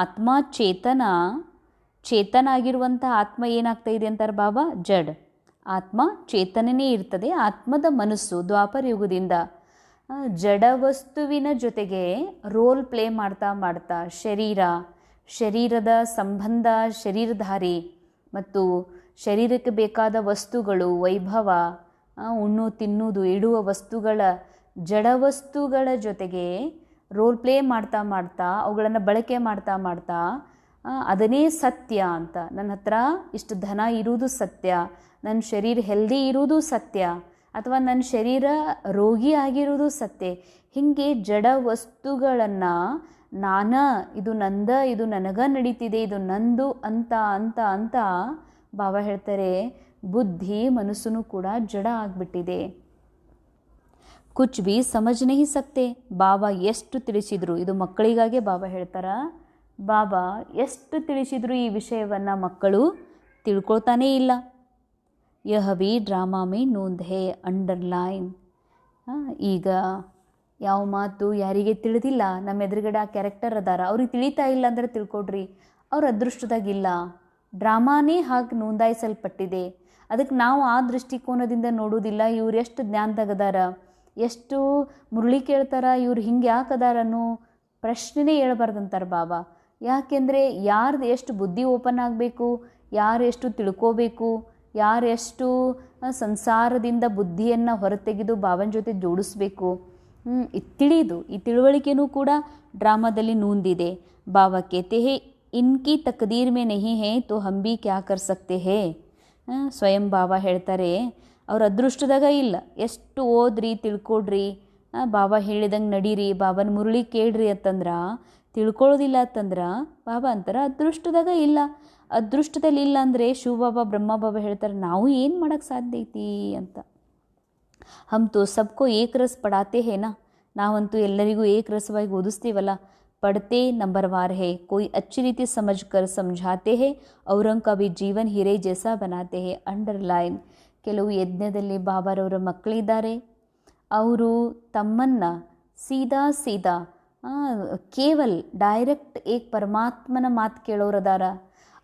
ಆತ್ಮ ಚೇತನ ಆಗಿರುವಂಥ ಆತ್ಮ ಏನಾಗ್ತಾ ಇದೆ ಅಂತಾರೆ ಬಾಬಾ, ಜಡ್. ಆತ್ಮ ಚೇತನನೇ ಇರ್ತದೆ. ಆತ್ಮದ ಮನಸ್ಸು ದ್ವಾಪರ ಯುಗದಿಂದ ಜಡ ವಸ್ತುವಿನ ಜೊತೆಗೆ ರೋಲ್ ಪ್ಲೇ ಮಾಡ್ತಾ ಮಾಡ್ತಾ ಶರೀರದ ಸಂಬಂಧ, ಶರೀರಧಾರಿ ಮತ್ತು ಶರೀರಕ್ಕೆ ಬೇಕಾದ ವಸ್ತುಗಳು, ವೈಭವ, ಉಣ್ಣು ತಿನ್ನುವುದು, ಇಡುವ ವಸ್ತುಗಳ, ಜಡ ವಸ್ತುಗಳ ಜೊತೆಗೆ ರೋಲ್ ಪ್ಲೇ ಮಾಡ್ತಾ ಮಾಡ್ತಾ ಅವುಗಳನ್ನು ಬಳಕೆ ಮಾಡ್ತಾ ಮಾಡ್ತಾ ಅದನ್ನೇ ಸತ್ಯ ಅಂತ, ನನ್ನ ಹತ್ರ ಇಷ್ಟು ಧನ ಇರುವುದು ಸತ್ಯ, ನನ್ನ ಶರೀರ ಹೆಲ್ದಿ ಇರುವುದು ಸತ್ಯ, ಅಥವಾ ನನ್ನ ಶರೀರ ರೋಗಿ ಆಗಿರುವುದು ಸತ್ಯ. ಹೀಗೆ ಜಡ ವಸ್ತುಗಳನ್ನು ಇದು ನಂದ, ಇದು ನನಗ ನಡೀತಿದೆ, ಇದು ನಂದು ಅಂತ ಅಂತ ಅಂತ ಬಾಬಾ ಹೇಳ್ತಾರೆ ಬುದ್ಧಿ ಮನಸ್ಸು ಕೂಡ ಜಡ ಆಗಿಬಿಟ್ಟಿದೆ. ಕುಚ್ ಬಿ ಸಮಜ್ ನಹಿ ಸಕ್ತೆ. ಬಾಬಾ ಎಷ್ಟು ತಿಳಿಸಿದ್ರು, ಇದು ಮಕ್ಕಳಿಗಾಗೆ ಬಾಬಾ ಹೇಳ್ತಾರ, ಬಾಬಾ ಎಷ್ಟು ತಿಳಿಸಿದ್ರು ಈ ವಿಷಯವನ್ನು ಮಕ್ಕಳು ತಿಳ್ಕೊಳ್ತಾನೇ ಇಲ್ಲ. ಯಹ ಬಿ ಡ್ರಾಮಾ ಮೇ ನೋಂದ್ ಹೇ, ಅಂಡರ್ಲೈನ್. ಈಗ ಯಾವ ಮಾತು ಯಾರಿಗೆ ತಿಳಿದಿಲ್ಲ, ನಮ್ಮ ಎದುರುಗಡೆ ಆ ಕ್ಯಾರೆಕ್ಟರ್ ಅದಾರ, ಅವ್ರಿಗೆ ತಿಳಿತಾ ಇಲ್ಲ ಅಂದರೆ ತಿಳ್ಕೊಡ್ರಿ, ಅವ್ರ ಅದೃಷ್ಟದಾಗಿಲ್ಲ. ಡ್ರಾಮಾನೇ ಹಾಗೆ ನೋಂದಾಯಿಸಲ್ಪಟ್ಟಿದೆ. ಅದಕ್ಕೆ ನಾವು ಆ ದೃಷ್ಟಿಕೋನದಿಂದ ನೋಡೋದಿಲ್ಲ. ಇವ್ರು ಎಷ್ಟು ಜ್ಞಾನದಾಗದಾರ, ಎಷ್ಟು ಮುರಳಿ ಕೇಳ್ತಾರ, ಇವ್ರು ಹಿಂಗೆ ಯಾಕದಾರ ಅನ್ನೋ ಪ್ರಶ್ನೆನೇ ಹೇಳ್ಬಾರ್ದಂತಾರೆ ಬಾಬಾ. ಯಾಕೆಂದರೆ ಯಾರ್ದು ಎಷ್ಟು ಬುದ್ಧಿ ಓಪನ್ ಆಗಬೇಕು, ಯಾರು ಎಷ್ಟು ತಿಳ್ಕೋಬೇಕು, ಯಾರು ಎಷ್ಟು ಸಂಸಾರದಿಂದ ಬುದ್ಧಿಯನ್ನು ಹೊರತೆಗೆದು ಬಾಬನ ಜೊತೆ ಜೋಡಿಸ್ಬೇಕು, ತಿಳಿದು ಈ ತಿಳುವಳಿಕೆನೂ ಕೂಡ ಡ್ರಾಮಾದಲ್ಲಿ ನೂಂದಿದೆ. ಬಾಬಾ ಕೇತೆ ಹೇ ಇನ್ಕಿ ತಕದೀರ್ ಮೇ ನಹಿ ಹೇ ತೋ ಹಮ್ ಭಿ ಕ್ಯಾ ಕರ್ ಸಕ್ತೆ ಹೇ. ಸ್ವಯಂ ಬಾಬಾ ಹೇಳ್ತಾರೆ ಅವ್ರ ಅದೃಷ್ಟದಾಗ ಇಲ್ಲ. ಎಷ್ಟು ಓದ್ರಿ, ತಿಳ್ಕೊಡ್ರಿ, ಬಾಬಾ ಹೇಳಿದಂಗೆ ನಡೀರಿ, ಬಾಬನ ಮುರಳಿ ಕೇಳ್ರಿ ಅಂತಂದ್ರೆ ತಿಳ್ಕೊಳ್ಳೋದಿಲ್ಲ ಅಂತಂದ್ರೆ ಬಾಬಾ ಅಂತಾರೆ ಅದೃಷ್ಟದಾಗ ಇಲ್ಲ. ಅದೃಷ್ಟದಲ್ಲಿ ಇಲ್ಲ ಅಂದರೆ ಶಿವಬಾಬಾ ಬ್ರಹ್ಮ ಬಾಬಾ ಹೇಳ್ತಾರೆ ನಾವು ಏನು ಮಾಡೋಕ್ಕೆ ಸಾಧ್ಯ ಐತಿ ಅಂತ. ಹಮ್ ತೋ ಸಬ್ಕೋ ಏಕ್ ರಸ್ ಪಡಾತೆ ಹೇನಾ, ನಾವಂತೂ ಎಲ್ಲರಿಗೂ ಏಕರಸವಾಗಿ ಓದಿಸ್ತೀವಲ್ಲ. पढ़ते नंबरवार है, कोई अच्छी रीति समझ कर समझाते हैं, औरों का भी जीवन हीरे जैसा बनाते हैं. ಅಂಡರ್ಲೈನ್. ಕೆಲವು ಯಜ್ಞದಲ್ಲಿ ಬಾಬಾರವರ ಮಕ್ಕಳಿದ್ದಾರೆ, ಅವರು ತಮ್ಮನ್ನು ಸೀದಾ ಕೇವಲ ಡೈರೆಕ್ಟ್ ಏಕ್ ಪರಮಾತ್ಮನ ಮಾತು ಕೇಳೋರದಾರ.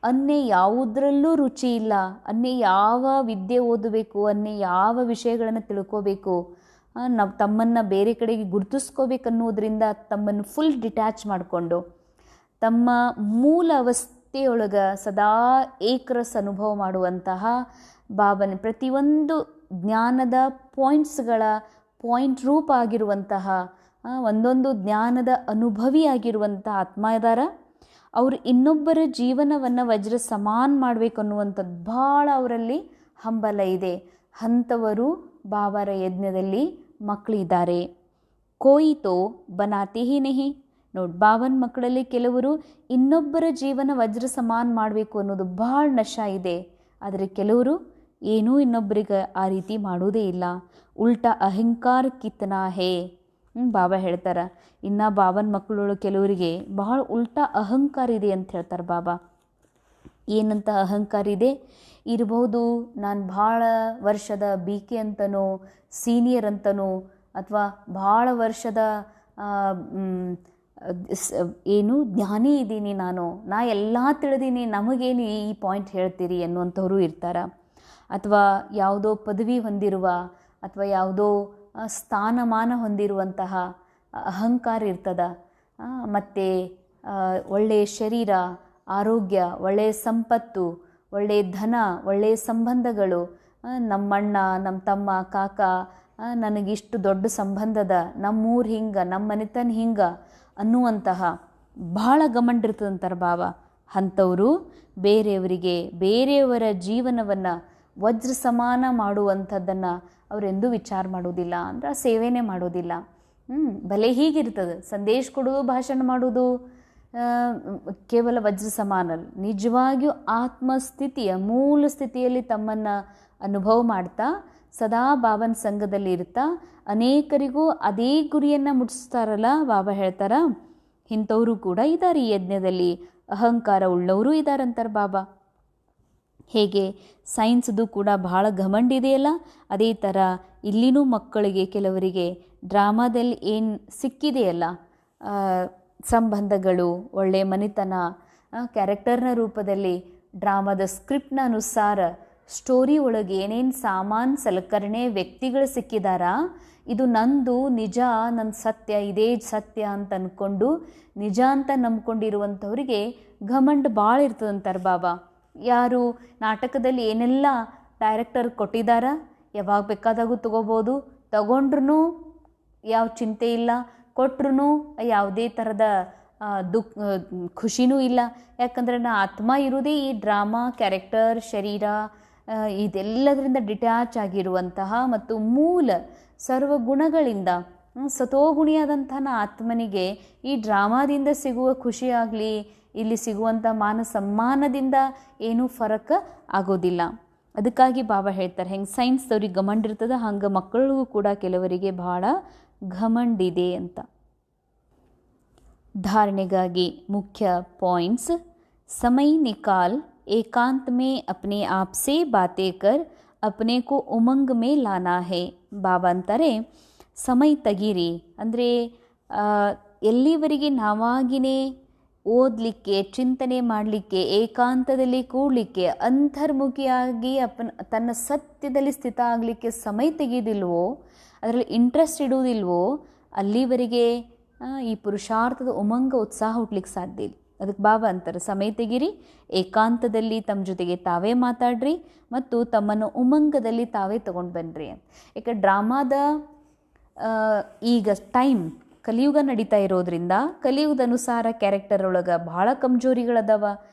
ಅನ್ನೇ ಯಾವುದರಲ್ಲೂ ರುಚಿ ಇಲ್ಲ, ಅನ್ನೇ ಯಾವ ವಿದ್ಯೆ ಓದಬೇಕು, ಅನ್ನೇ ಯಾವ ವಿಷಯಗಳನ್ನು ತಿಳ್ಕೋಬೇಕು, ನಾವು ತಮ್ಮನ್ನು ಬೇರೆ ಕಡೆಗೆ ಗುರುತಿಸ್ಕೋಬೇಕನ್ನೋದ್ರಿಂದ ತಮ್ಮನ್ನು ಫುಲ್ ಡಿಟ್ಯಾಚ್ ಮಾಡಿಕೊಂಡು ತಮ್ಮ ಮೂಲ ಅವಸ್ಥೆಯೊಳಗೆ ಸದಾ ಏಕರಸ್ ಅನುಭವ ಮಾಡುವಂತಹ ಬಾಬನ ಪ್ರತಿಯೊಂದು ಜ್ಞಾನದ ಪಾಯಿಂಟ್ಸ್ಗಳ ಪಾಯಿಂಟ್ ರೂಪ ಆಗಿರುವಂತಹ ಒಂದೊಂದು ಜ್ಞಾನದ ಅನುಭವಿಯಾಗಿರುವಂತಹ ಆತ್ಮ ಇದ್ದಾರ. ಅವರು ಇನ್ನೊಬ್ಬರ ಜೀವನವನ್ನು ವಜ್ರ ಸಮಾನ ಮಾಡಬೇಕು ಅನ್ನುವಂಥದ್ದು ಭಾಳ ಅವರಲ್ಲಿ ಹಂಬಲ ಇದೆ. ಅಂಥವರು ಬಾಬಾರ ಯಜ್ಞದಲ್ಲಿ ಮಕ್ಕಳಿದ್ದಾರೆ. ಕೋಯಿ ತೋ ಬನಾತೆ ಹಿ ನಹಿ. ನೋಡಿ, ಬಾಬನ ಮಕ್ಕಳಲ್ಲಿ ಕೆಲವರು ಇನ್ನೊಬ್ಬರ ಜೀವನ ವಜ್ರ ಸಮಾನ ಮಾಡಬೇಕು ಅನ್ನೋದು ಭಾಳ ನಶಾ ಇದೆ. ಆದರೆ ಕೆಲವರು ಏನೂ ಇನ್ನೊಬ್ಬರಿಗೆ ಆ ರೀತಿ ಮಾಡೋದೇ ಇಲ್ಲ. ಉಲ್ಟಾ ಅಹಂಕಾರ ಕಿತ್ನಾ ಹೇ. ಬಾಬಾ ಹೇಳ್ತಾರೆ, ಇನ್ನು ಬಾಬನ ಮಕ್ಕಳು ಕೆಲವರಿಗೆ ಬಹಳ ಉಲ್ಟಾ ಅಹಂಕಾರ ಇದೆ ಅಂತ ಹೇಳ್ತಾರೆ ಬಾಬಾ. ಏನಂತ ಅಹಂಕಾರ ಇದೆ ಇರಬಹುದು, ನಾನು ಭಾಳ ವರ್ಷದ BK ಅಂತನೋ ಸೀನಿಯರ್ ಅಂತನೋ ಅಥವಾ ಭಾಳ ವರ್ಷದ ಏನು ಜ್ಞಾನಿ ಇದ್ದೀನಿ, ನಾ ಎಲ್ಲ ತಿಳಿದೀನಿ, ನಮಗೇನು ಈ ಪಾಯಿಂಟ್ ಹೇಳ್ತೀರಿ ಅನ್ನುವಂಥವ್ರು ಇರ್ತಾರೆ. ಅಥವಾ ಯಾವುದೋ ಪದವಿ ಹೊಂದಿರುವ ಅಥವಾ ಯಾವುದೋ ಸ್ಥಾನಮಾನ ಹೊಂದಿರುವಂತಹ ಅಹಂಕಾರ ಇರ್ತದ. ಮತ್ತು ಒಳ್ಳೆಯ ಶರೀರ, ಆರೋಗ್ಯ, ಒಳ್ಳೆಯ ಸಂಪತ್ತು, ಒಳ್ಳೆಯ ಧನ, ಒಳ್ಳೆಯ ಸಂಬಂಧಗಳು, ನಮ್ಮಣ್ಣ, ನಮ್ಮ ತಮ್ಮ, ಕಾಕ, ನನಗಿಷ್ಟು ದೊಡ್ಡ ಸಂಬಂಧದ, ನಮ್ಮೂರು ಹಿಂಗೆ, ನಮ್ಮ ಮನೆತನ ಹಿಂಗೆ ಅನ್ನುವಂತಹ ಭಾಳ ಗಮಂಡಿರ್ತದಂತಾರೆ ಬಾಬಾ. ಅಂಥವರು ಬೇರೆಯವರ ಜೀವನವನ್ನು ವಜ್ರ ಸಮಾನ ಮಾಡುವಂಥದ್ದನ್ನು ಅವರೆಂದೂ ವಿಚಾರ ಮಾಡೋದಿಲ್ಲ. ಅಂದ್ರೆ ಸೇವೆನೇ ಮಾಡೋದಿಲ್ಲ. ಭಲೆ ಹೀಗಿರ್ತದೆ, ಸಂದೇಶ ಕೊಡೋದು, ಭಾಷಣ ಮಾಡೋದು ಕೇವಲ ವಜ್ರ ಸಮಾನ. ನಿಜವಾಗಿಯೂ ಆತ್ಮಸ್ಥಿತಿಯ ಮೂಲ ಸ್ಥಿತಿಯಲ್ಲಿ ತಮ್ಮನ್ನು ಅನುಭವ ಮಾಡ್ತಾ ಸದಾ ಬಾಬನ ಸಂಘದಲ್ಲಿ ಇರ್ತಾ ಅನೇಕರಿಗೂ ಅದೇ ಗುರಿಯನ್ನು ಮುಟ್ಟಿಸ್ತಾರಲ್ಲ. ಬಾಬಾ ಹೇಳ್ತಾರ, ಇಂಥವರು ಕೂಡ ಇದ್ದಾರೆ ಈ ಯಜ್ಞದಲ್ಲಿ, ಅಹಂಕಾರ ಉಳ್ಳವರು ಇದ್ದಾರಂತಾರೆ ಬಾಬಾ. ಹೇಗೆ ಸೈನ್ಸ್ದು ಕೂಡ ಬಹಳ ಘಮಂಡಿದೆಯಲ್ಲ, ಅದೇ ಥರ ಇಲ್ಲಿನೂ ಮಕ್ಕಳಿಗೆ ಕೆಲವರಿಗೆ ಡ್ರಾಮಾದಲ್ಲಿ ಏನು ಸಿಕ್ಕಿದೆಯಲ್ಲ, ಸಂಬಂಧಗಳು, ಒಳ್ಳೆಯ ಮನೆತನ, ಕ್ಯಾರೆಕ್ಟರ್ನ ರೂಪದಲ್ಲಿ ಡ್ರಾಮಾದ ಸ್ಕ್ರಿಪ್ಟ್ನ ಅನುಸಾರ ಸ್ಟೋರಿ ಒಳಗೆ ಏನೇನು ಸಾಮಾನು ಸಲಕರಣೆ ವ್ಯಕ್ತಿಗಳು ಸಿಕ್ಕಿದಾರ, ಇದು ನಂದು ನಿಜ, ನನ್ನ ಸತ್ಯ, ಇದೇ ಸತ್ಯ ಅಂತ ಅಂದ್ಕೊಂಡು ನಿಜ ಅಂತ ನಂಬ್ಕೊಂಡಿರುವಂಥವ್ರಿಗೆ ಘಮಂಡ್ ಭಾಳ ಇರ್ತದಂತಾರೆ ಬಾಬಾ. ಯಾರು ನಾಟಕದಲ್ಲಿ ಏನೆಲ್ಲ ಡೈರೆಕ್ಟರ್ ಕೊಟ್ಟಿದ್ದಾರ, ಯಾವಾಗ ಬೇಕಾದಾಗೂ ತಗೋಬೋದು, ತಗೊಂಡ್ರೂ ಯಾವ ಚಿಂತೆ ಇಲ್ಲ, ಕೊಟ್ರೂ ಯಾವುದೇ ಥರದ ಖುಷಿನೂ ಇಲ್ಲ. ಯಾಕಂದರೆ ಆತ್ಮ ಇರೋದೇ ಈ ಡ್ರಾಮಾ, ಕ್ಯಾರೆಕ್ಟರ್, ಶರೀರ ಇದೆಲ್ಲದರಿಂದ ಡಿಟ್ಯಾಚ್ ಆಗಿರುವಂತಹ ಮತ್ತು ಮೂಲ ಸರ್ವಗುಣಗಳಿಂದ ಸತೋಗುಣಿಯಾದಂತಹ ಆತ್ಮನಿಗೆ ಈ ಡ್ರಾಮಾದಿಂದ ಸಿಗುವ ಖುಷಿಯಾಗಲಿ, ಇಲ್ಲಿ ಸಿಗುವಂಥ ಮಾನ ಸಮ್ಮಾನದಿಂದ ಏನೂ ಫರಕ್ ಆಗೋದಿಲ್ಲ. ಅದಕ್ಕಾಗಿ ಬಾಬಾ ಹೇಳ್ತಾರೆ, ಹೆಂಗೆ ಸೈನ್ಸ್ದವ್ರಿಗೆ ಘಮಂಡಿರ್ತದೆ ಹಂಗೆ ಮಕ್ಕಳಿಗೂ ಕೂಡ ಕೆಲವರಿಗೆ ಭಾಳ ಘಮಂಡಿದೆ ಅಂತ. धारणेಗಾಗಿ मुख्य पॉइंट्स। समय निकाल एकांत में अपने आप से बातें कर अपने को उमंग में लाना है। ಬಾಬಾ ಅಂತಾರೆ, ಸಮಯ ತೆಗೀರಿ ಅಂದರೆ ಎಲ್ಲಿವರೆಗೆ ನಾವಾಗಿನೇ ಓದಲಿಕ್ಕೆ, ಚಿಂತನೆ ಮಾಡಲಿಕ್ಕೆ, ಏಕಾಂತದಲ್ಲಿ ಕೂಡಲಿಕ್ಕೆ, ಅಂತರ್ಮುಖಿಯಾಗಿ ತನ್ನ ಸತ್ಯದಲ್ಲಿ ಸ್ಥಿತ ಆಗಲಿಕ್ಕೆ ಸಮಯ ತೆಗೆಯೋದಿಲ್ವೋ, ಅದರಲ್ಲಿ ಇಂಟ್ರೆಸ್ಟ್ ಇಡುವುದಿಲ್ವೋ, ಅಲ್ಲಿವರೆಗೆ ಈ ಪುರುಷಾರ್ಥದ ಉಮಂಗ ಉತ್ಸಾಹ ಹುಟ್ಲಿಕ್ಕೆ ಸಾಧ್ಯ ಇಲ್ಲ. ಅದಕ್ಕೆ ಬಾಬಾ ಅಂತಾರೆ, ಸಮಯ ತೆಗೀರಿ, ಏಕಾಂತದಲ್ಲಿ ತಮ್ಮ ಜೊತೆಗೆ ತಾವೇ ಮಾತಾಡ್ರಿ ಮತ್ತು ತಮ್ಮನ್ನು ಉಮಂಗದಲ್ಲಿ ತಾವೇ ತೊಗೊಂಡು ಬನ್ನಿರಿ ಅಂತ. ಯಾಕೆ ಡ್ರಾಮಾದ ಈಗ ಟೈಮ್ ಕಲಿಯುಗ ನಡೀತಾ ಇರೋದ್ರಿಂದ ಕಲಿಯುಗದ ಅನುಸಾರ ಕ್ಯಾರೆಕ್ಟರ್ ಒಳಗೆ ಭಾಳ ಕಮ್ಜೋರಿಗಳದಾವ,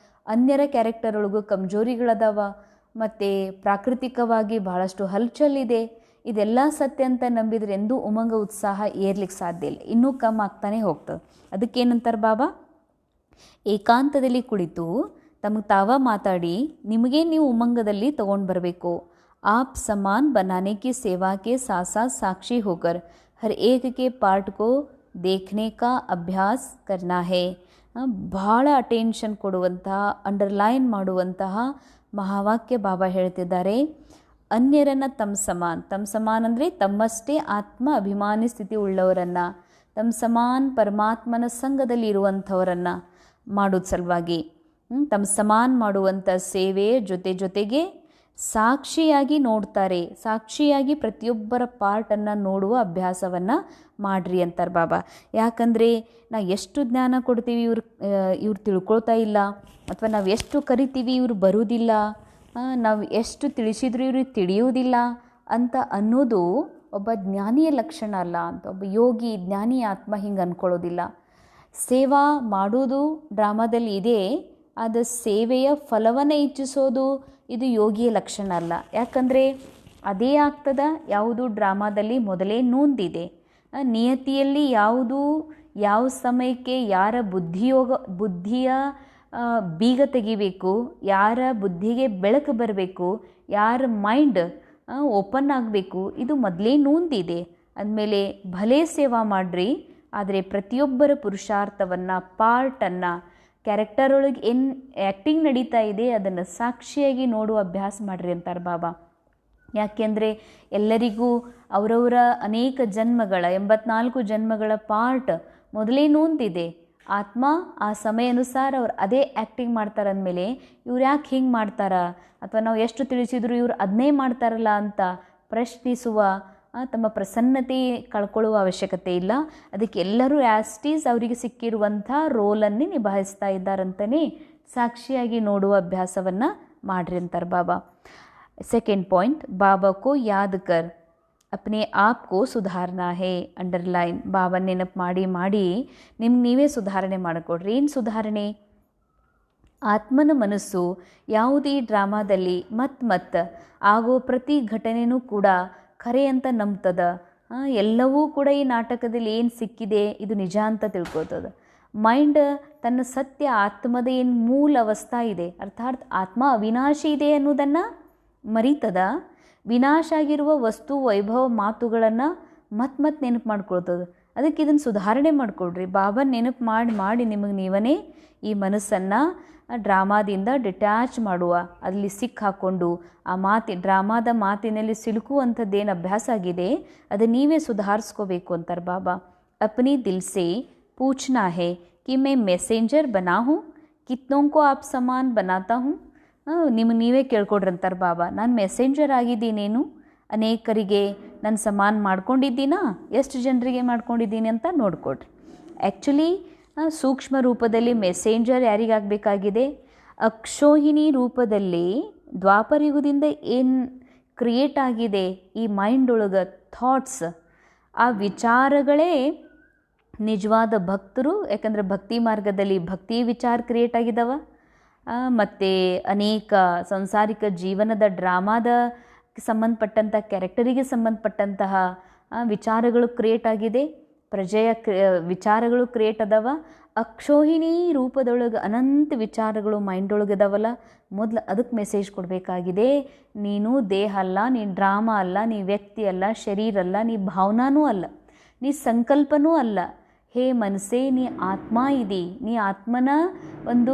ಅನ್ಯರ ಕ್ಯಾರೆಕ್ಟರ್ ಒಳಗೂ ಕಮ್ಜೋರಿಗಳದಾವ, ಮತ್ತು ಪ್ರಾಕೃತಿಕವಾಗಿ ಭಾಳಷ್ಟು ಹಲ್ಚಲ್ಲಿದೆ. ಇದೆಲ್ಲ ಸತ್ಯ ಅಂತ ನಂಬಿದ್ರೆ ಎಂದೂ ಉಮಂಗ ಉತ್ಸಾಹ ಏರ್ಲಿಕ್ಕೆ ಸಾಧ್ಯ ಇಲ್ಲ, ಇನ್ನೂ ಕಮ್ಮಿ ಆಗ್ತಾನೆ ಹೋಗ್ತದೆ. ಅದಕ್ಕೇನಂತಾರೆ ಬಾಬಾ, ಏಕಾಂತದಲ್ಲಿ ಕುಳಿತು ತಮಗೆ ತಾವ ಮಾತಾಡಿ ನಿಮಗೆ ನೀವು ಉಮಂಗದಲ್ಲಿ ತೊಗೊಂಡು ಬರಬೇಕು. आप समान बनाने की सेवा के साथ साथ साक्षी होकर हर एक के पार्ट को देखने का अभ्यास करना है. ಭಾಳ ಅಟೆನ್ಷನ್ ಕೊಡುವಂತಹ, ಅಂಡರ್ಲೈನ್ ಮಾಡುವಂತಹ ಮಹಾವಾಕ್ಯ ಬಾಬಾ ಹೇಳ್ತಿದ್ದಾರೆ. ಅನ್ಯರನ್ನು ತಮ್ಮ ಸಮಾನ ಅಂದರೆ ತಮ್ಮಷ್ಟೇ ಆತ್ಮ ಅಭಿಮಾನಿ ಸ್ಥಿತಿ ಉಳ್ಳವರನ್ನು, ತಮ್ಮ ಸಮಾನ ಪರಮಾತ್ಮನ ಸಂಘದಲ್ಲಿ ಇರುವಂಥವರನ್ನು ಮಾಡೋದು ಸಲುವಾಗಿ ತಮ್ಮ ಸಮಾನ ಮಾಡುವಂಥ ಸೇವೆ ಜೊತೆಗೆ ಸಾಕ್ಷಿಯಾಗಿ ನೋಡ್ತಾರೆ, ಸಾಕ್ಷಿಯಾಗಿ ಪ್ರತಿಯೊಬ್ಬರ ಪಾರ್ಟನ್ನು ನೋಡುವ ಅಭ್ಯಾಸವನ್ನು ಮಾಡ್ರಿ ಅಂತಾರೆ ಬಾಬಾ. ಯಾಕಂದರೆ ನಾವು ಎಷ್ಟು ಜ್ಞಾನ ಕೊಡ್ತೀವಿ, ಇವ್ರು ತಿಳ್ಕೊಳ್ತಾ ಇಲ್ಲ, ಅಥವಾ ನಾವು ಎಷ್ಟು ಕರಿತೀವಿ ಇವ್ರು ಬರುವುದಿಲ್ಲ, ನಾವು ಎಷ್ಟು ತಿಳಿಸಿದ್ರು ಇವ್ರಿಗೆ ತಿಳಿಯುವುದಿಲ್ಲ ಅಂತ ಅನ್ನೋದು ಒಬ್ಬ ಜ್ಞಾನಿಯ ಲಕ್ಷಣ ಅಲ್ಲ ಅಂತ. ಒಬ್ಬ ಯೋಗಿ ಜ್ಞಾನಿ ಆತ್ಮ ಹಿಂಗೆ ಅಂದ್ಕೊಳ್ಳೋದಿಲ್ಲ. ಸೇವಾ ಮಾಡೋದು ಡ್ರಾಮಾದಲ್ಲಿ ಇದೆ, ಆದ ಸೇವೆಯ ಫಲವನ್ನು ಇಚ್ಛಿಸೋದು ಇದು ಯೋಗಿಯ ಲಕ್ಷಣ ಅಲ್ಲ. ಯಾಕಂದರೆ ಅದೇ ಆಗ್ತದ, ಯಾವುದು ಡ್ರಾಮಾದಲ್ಲಿ ಮೊದಲೇ ನೊಂದಿದೆ. ನಿಯತಿಯಲ್ಲಿ ಯಾವುದು ಯಾವ ಸಮಯಕ್ಕೆ ಯಾರ ಬುದ್ಧಿಯ ಬೀಗ ತೆಗಿಬೇಕು, ಯಾರ ಬುದ್ಧಿಗೆ ಬೆಳಕು ಬರಬೇಕು, ಯಾರ ಮೈಂಡ್ ಓಪನ್ ಆಗಬೇಕು, ಇದು ಮೊದಲೇ ನೊಂದಿದೆ. ಅಂದಮೇಲೆ ಭಲೇ ಸೇವಾ ಮಾಡಿರಿ, ಆದರೆ ಪ್ರತಿಯೊಬ್ಬರ ಪುರುಷಾರ್ಥವನ್ನು, ಪಾರ್ಟನ್ನು, ಕ್ಯಾರೆಕ್ಟರ್ ಒಳಗೆ ಏನು ಆ್ಯಕ್ಟಿಂಗ್ ನಡೀತಾ ಇದೆ ಅದನ್ನು ಸಾಕ್ಷಿಯಾಗಿ ನೋಡುವ ಅಭ್ಯಾಸ ಮಾಡಿರಿ ಅಂತಾರೆ ಬಾಬಾ. ಯಾಕೆಂದರೆ ಎಲ್ಲರಿಗೂ ಅವರವರ ಅನೇಕ ಜನ್ಮಗಳ 84 ಜನ್ಮಗಳ ಪಾರ್ಟ್ ಮೊದಲೇ ನೊಂದಿದೆ. ಆತ್ಮ ಆ ಸಮಯ ಅನುಸಾರ ಅವ್ರು ಅದೇ ಆ್ಯಕ್ಟಿಂಗ್ ಮಾಡ್ತಾರೆ. ಅಂದಮೇಲೆ ಇವ್ರು ಯಾಕೆ ಹಿಂಗೆ ಮಾಡ್ತಾರ, ಅಥವಾ ನಾವು ಎಷ್ಟು ತಿಳಿಸಿದ್ರು ಇವ್ರು ಅದನ್ನೇ ಮಾಡ್ತಾರಲ್ಲ ಅಂತ ಪ್ರಶ್ನಿಸುವ, ತಮ್ಮ ಪ್ರಸನ್ನತೆ ಕಳ್ಕೊಳ್ಳುವ ಅವಶ್ಯಕತೆ ಇಲ್ಲ. ಅದಕ್ಕೆ ಎಲ್ಲರೂ ಆ್ಯಸ್ಟೀಸ್ ಅವರಿಗೆ ಸಿಕ್ಕಿರುವಂಥ ರೋಲನ್ನೇ ನಿಭಾಯಿಸ್ತಾ ಇದ್ದಾರಂತಲೇ ಸಾಕ್ಷಿಯಾಗಿ ನೋಡುವ ಅಭ್ಯಾಸವನ್ನು ಮಾಡ್ರಿ ಅಂತಾರೆ ಬಾಬಾ. ಸೆಕೆಂಡ್ ಪಾಯಿಂಟ್, ಬಾಬಾ ಕೋ ಯಾದ್ ಕರ್ ಅಪ್ನೆ ಆಪ್ ಕೋ ಸುಧಾರನಾ ಹೇ. ಅಂಡರ್ಲೈನ್, ಬಾಬಾ ನೆನಪು ಮಾಡಿ ಮಾಡಿ ನಿಮ್ಗೆ ನೀವೇ ಸುಧಾರಣೆ ಮಾಡಿಕೊಡ್ರಿ. ಏನು ಸುಧಾರಣೆ? ಆತ್ಮನ ಮನಸ್ಸು ಯಾವುದೇ ಡ್ರಾಮಾದಲ್ಲಿ ಮತ್ತೆ ಆಗೋ ಪ್ರತಿ ಘಟನೆಯೂ ಕೂಡ ಖರೆ ಅಂತ ನಂಬ್ತದ. ಎಲ್ಲವೂ ಕೂಡ ಈ ನಾಟಕದಲ್ಲಿ ಏನು ಸಿಕ್ಕಿದೆ ಇದು ನಿಜ ಅಂತ ತಿಳ್ಕೊತದ. ಮೈಂಡ್ ತನ್ನ ಸತ್ಯ ಆತ್ಮದ ಏನು ಮೂಲ ಅವಸ್ಥಾ ಇದೆ, ಅರ್ಥಾತ್ ಆತ್ಮ ಅವಿನಾಶಿ ಇದೆ ಅನ್ನೋದನ್ನು ಮರೀತದ. ವಿನಾಶ ಆಗಿರುವ ವಸ್ತು ವೈಭವ ಮಾತುಗಳನ್ನು ಮತ್ತೆ ನೆನಪು ಮಾಡ್ಕೊಳ್ತದೆ. ಅದಕ್ಕೆ ಇದನ್ನು ಸುಧಾರಣೆ ಮಾಡಿಕೊಡ್ರಿ. ಬಾಬಾ ನೆನಪು ಮಾಡಿ ನಿಮಗೆ ನೀವೇ ಈ ಮನಸ್ಸನ್ನು ಡ್ರಾಮಾದಿಂದ ಡಿಟ್ಯಾಚ್ ಮಾಡುವ, ಅಲ್ಲಿ ಸಿಕ್ಕ ಹಾಕ್ಕೊಂಡು ಆ ಡ್ರಾಮಾದ ಮಾತಿನಲ್ಲಿ ಸಿಲುಕುವಂಥದ್ದೇನು ಅಭ್ಯಾಸ ಆಗಿದೆ ಅದು ನೀವೇ ಸುಧಾರಿಸ್ಕೋಬೇಕು ಅಂತಾರೆ ಬಾಬಾ. ಅಪ್ನಿ ದಿಲ್ ಸೆ ಪೂಛನಾ ಹೇ ಕಿ ಮೈ ಮೆಸೆಂಜರ್ ಬನಾ ಹೂँ, ಕಿತ್ನೋं को आप समान बनाता हूँ. ನಿಮಗೆ ನೀವೇ ಕೇಳ್ಕೊಡ್ರಿ ಅಂತಾರೆ ಬಾಬಾ. ನಾನು ಮೆಸೆಂಜರ್ ಆಗಿದ್ದೀನೇನು, ಅನೇಕರಿಗೆ ನಾನು ಸಮಾನ ಮಾಡ್ಕೊಂಡಿದ್ದೀನಾ, ಎಷ್ಟು ಜನರಿಗೆ ಮಾಡ್ಕೊಂಡಿದ್ದೀನಿ ಅಂತ ನೋಡಿಕೊಡ್ರಿ. ಆ್ಯಕ್ಚುಲಿ ಸೂಕ್ಷ್ಮ ರೂಪದಲ್ಲಿ ಮೆಸೆಂಜರ್ ಯಾರಿಗಾಗಬೇಕಾಗಿದೆ? ಅಕ್ಷೋಹಿಣಿ ರೂಪದಲ್ಲಿ ದ್ವಾಪರ ಯುಗದಿಂದ ಏನು ಕ್ರಿಯೇಟ್ ಆಗಿದೆ ಈ ಮೈಂಡ್ ಒಳಗೆ ಥಾಟ್ಸ್, ಆ ವಿಚಾರಗಳೇ ನಿಜವಾದ ಭಕ್ತರು. ಯಾಕಂದರೆ ಭಕ್ತಿ ಮಾರ್ಗದಲ್ಲಿ ಭಕ್ತಿ ವಿಚಾರ ಕ್ರಿಯೇಟ್ ಆಗಿದ್ದಾವ. ಮತ್ತು ಅನೇಕ ಸಂಸಾರಿಕ ಜೀವನದ ಡ್ರಾಮಾದ ಸಂಬಂಧಪಟ್ಟಂಥ ಕ್ಯಾರೆಕ್ಟರಿಗೆ ಸಂಬಂಧಪಟ್ಟಂತಹ ವಿಚಾರಗಳು ಕ್ರಿಯೇಟ್ ಆಗಿದೆ, ಪ್ರಜೆಯ ವಿಚಾರಗಳು ಕ್ರಿಯೇಟ್ ಅದಾವ. ಅಕ್ಷೋಹಿಣಿ ರೂಪದೊಳಗೆ ಅನಂತ ವಿಚಾರಗಳು ಮೈಂಡ್ ಒಳಗೆ ಅದಾವಲ್ಲ, ಮೊದಲು ಅದಕ್ಕೆ ಮೆಸೇಜ್ ಕೊಡಬೇಕಾಗಿದೆ. ನೀನು ದೇಹ ಅಲ್ಲ, ನೀನು ಡ್ರಾಮಾ ಅಲ್ಲ, ನೀ ವ್ಯಕ್ತಿ ಅಲ್ಲ, ಶರೀರ ಅಲ್ಲ, ನೀ ಭಾವನಾನೂ ಅಲ್ಲ, ನೀ ಸಂಕಲ್ಪನೂ ಅಲ್ಲ. ಹೇ ಮನಸ್ಸೇ, ನೀ ಆತ್ಮ ಇದಿ. ನೀ ಆತ್ಮನ ಒಂದು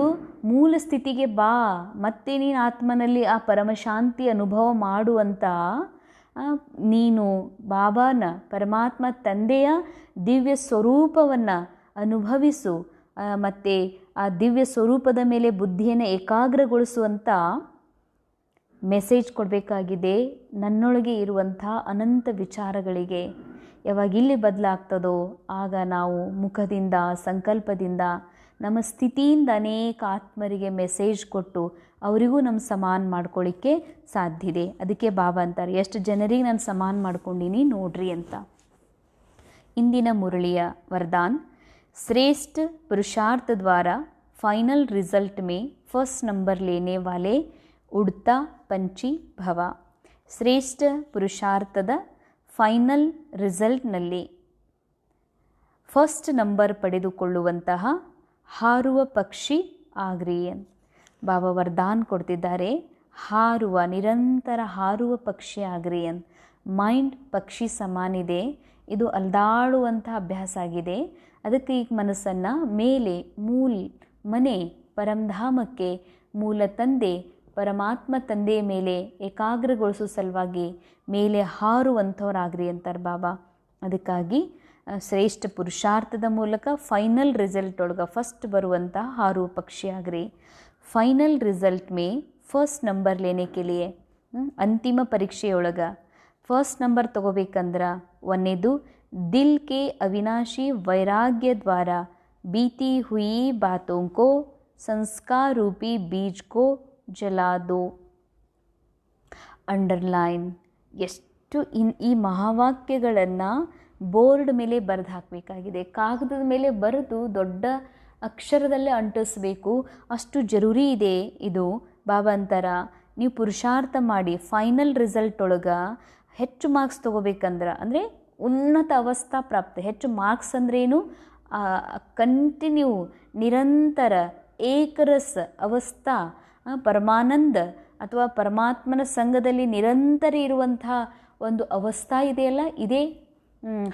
ಮೂಲ ಸ್ಥಿತಿಗೆ ಬಾ, ಮತ್ತೆ ನೀನು ಆತ್ಮನಲ್ಲಿ ಆ ಪರಮಶಾಂತಿ ಅನುಭವ ಮಾಡುವಂಥ ನೀನು ಬಾಬಾನ, ಪರಮಾತ್ಮ ತಂದೆಯ ದಿವ್ಯ ಸ್ವರೂಪವನ್ನು ಅನುಭವಿಸು. ಮತ್ತು ಆ ದಿವ್ಯ ಸ್ವರೂಪದ ಮೇಲೆ ಬುದ್ಧಿಯನ್ನು ಏಕಾಗ್ರಗೊಳಿಸುವಂಥ ಮೆಸೇಜ್ ಕೊಡಬೇಕಾಗಿದೆ. ನನ್ನೊಳಗೆ ಇರುವಂಥ ಅನಂತ ವಿಚಾರಗಳಿಗೆ ಯಾವಾಗ ಇಲ್ಲಿ ಬದಲಾಗ್ತದೋ ಆಗ ನಾವು ಮುಖದಿಂದ, ಸಂಕಲ್ಪದಿಂದ, ನಮ್ಮ ಸ್ಥಿತಿಯಿಂದ ಅನೇಕ ಆತ್ಮರಿಗೆ ಮೆಸೇಜ್ ಕೊಟ್ಟು ಅವರಿಗೂ ನಮ್ಮ ಸಮಾನ ಮಾಡ್ಕೊಳ್ಳಿಕ್ಕೆ ಸಾಧ್ಯ ಇದೆ. ಅದಕ್ಕೆ ಬಾಬಾ ಅಂತಾರೆ, ಎಷ್ಟು ಜನರಿಗೆ ನಾನು ಸಮಾನ ಮಾಡ್ಕೊಂಡೀನಿ ನೋಡ್ರಿ ಅಂತ. ಇಂದಿನ ಮುರಳಿಯ ವರದಾನ್, श्रेष्ठ पुरुषार्थ द्वारा फाइनल रिजल्ट में फर्स्ट नंबर लेने वाले उड़ता पंछी भव. ಶ್ರೇಷ್ಠ ಪುರುಷಾರ್ಥದ ಫೈನಲ್ ರಿಸಲ್ಟ್ನಲ್ಲಿ ಫಸ್ಟ್ ನಂಬರ್ ಪಡೆದುಕೊಳ್ಳುವಂತಹ ಹಾರುವ ಪಕ್ಷಿ ಆಗ್ರಿ ಅಂತ ಬಾಬಾ ವರದಾನ್ ಕೊಡ್ತಿದ್ದಾರೆ. ಹಾರುವ, ನಿರಂತರ ಹಾರುವ ಪಕ್ಷಿ ಆಗ್ರಿ ಅಂತ. ಮೈಂಡ್ ಪಕ್ಷಿ ಸಮಾನಿದೆ, ಇದು ಅಲ್ದಾಡುವಂಥ ಅಭ್ಯಾಸ ಆಗಿದೆ. ಅದಕ್ಕೆ ಈಗ ಮನಸ್ಸನ್ನು ಮೇಲೆ ಮನೆ ಪರಂಧಾಮಕ್ಕೆ, ಮೂಲ ತಂದೆ ಪರಮಾತ್ಮ ತಂದೆಯ ಮೇಲೆ ಏಕಾಗ್ರಗೊಳಿಸೋ ಸಲುವಾಗಿ ಮೇಲೆ ಹಾರುವಂಥವ್ರಾಗ್ರಿ ಅಂತಾರೆ ಬಾಬಾ. ಅದಕ್ಕಾಗಿ ಶ್ರೇಷ್ಠ ಪುರುಷಾರ್ಥದ ಮೂಲಕ ಫೈನಲ್ ರಿಸಲ್ಟ್ ಒಳಗೆ ಫಸ್ಟ್ ಬರುವಂಥ ಹಾರುವ ಪಕ್ಷಿ ಆಗ್ರಿ. ಫೈನಲ್ रिजल्ट में फर्स्ट नंबर लेने के लिए ಅಂತಿಮ ಪರೀಕ್ಷೆಯೊಳಗೆ ಫಸ್ಟ್ ನಂಬರ್ ತಗೋಬೇಕಂದ್ರೆ ಒಂದೇದು ದಿಲ್ ಕೆ ಅವಿನಾಶಿ ವೈರಾಗ್ಯ ದ್ವಾರ बीती हुई बातों को संस्कार रूपी बीज को जला दो. ಅಂಡರ್ಲೈನ್. ಎಷ್ಟು ಈ ಮಹಾವಾಕ್ಯಗಳನ್ನು ಬೋರ್ಡ್ ಮೇಲೆ ಬರೆದು ಹಾಕಬೇಕಾಗಿದೆ. ಕಾಗದದ ಮೇಲೆ ಬರೆದು ದೊಡ್ಡ ಅಕ್ಷರದಲ್ಲೇ ಅಂಟಿಸ್ಬೇಕು. ಅಷ್ಟು ಜರೂರಿ ಇದೆ ಇದು. ಬಾಬಾ ಅಂತಾರ, ನೀವು ಪುರುಷಾರ್ಥ ಮಾಡಿ ಫೈನಲ್ ರಿಸಲ್ಟ್ ಒಳಗೆ ಹೆಚ್ಚು ಮಾರ್ಕ್ಸ್ ತೊಗೋಬೇಕಂದ್ರೆ, ಅಂದರೆ ಉನ್ನತ ಅವಸ್ಥಾ ಪ್ರಾಪ್ತ. ಹೆಚ್ಚು ಮಾರ್ಕ್ಸ್ ಅಂದ್ರೇನು? ಕಂಟಿನ್ಯೂ ನಿರಂತರ ಏಕರಸ ಅವಸ್ಥಾ, ಪರಮಾನಂದ ಅಥವಾ ಪರಮಾತ್ಮನ ಸಂಘದಲ್ಲಿ ನಿರಂತರ ಇರುವಂತಹ ಒಂದು ಅವಸ್ಥಾ ಇದೆಯಲ್ಲ, ಇದೇ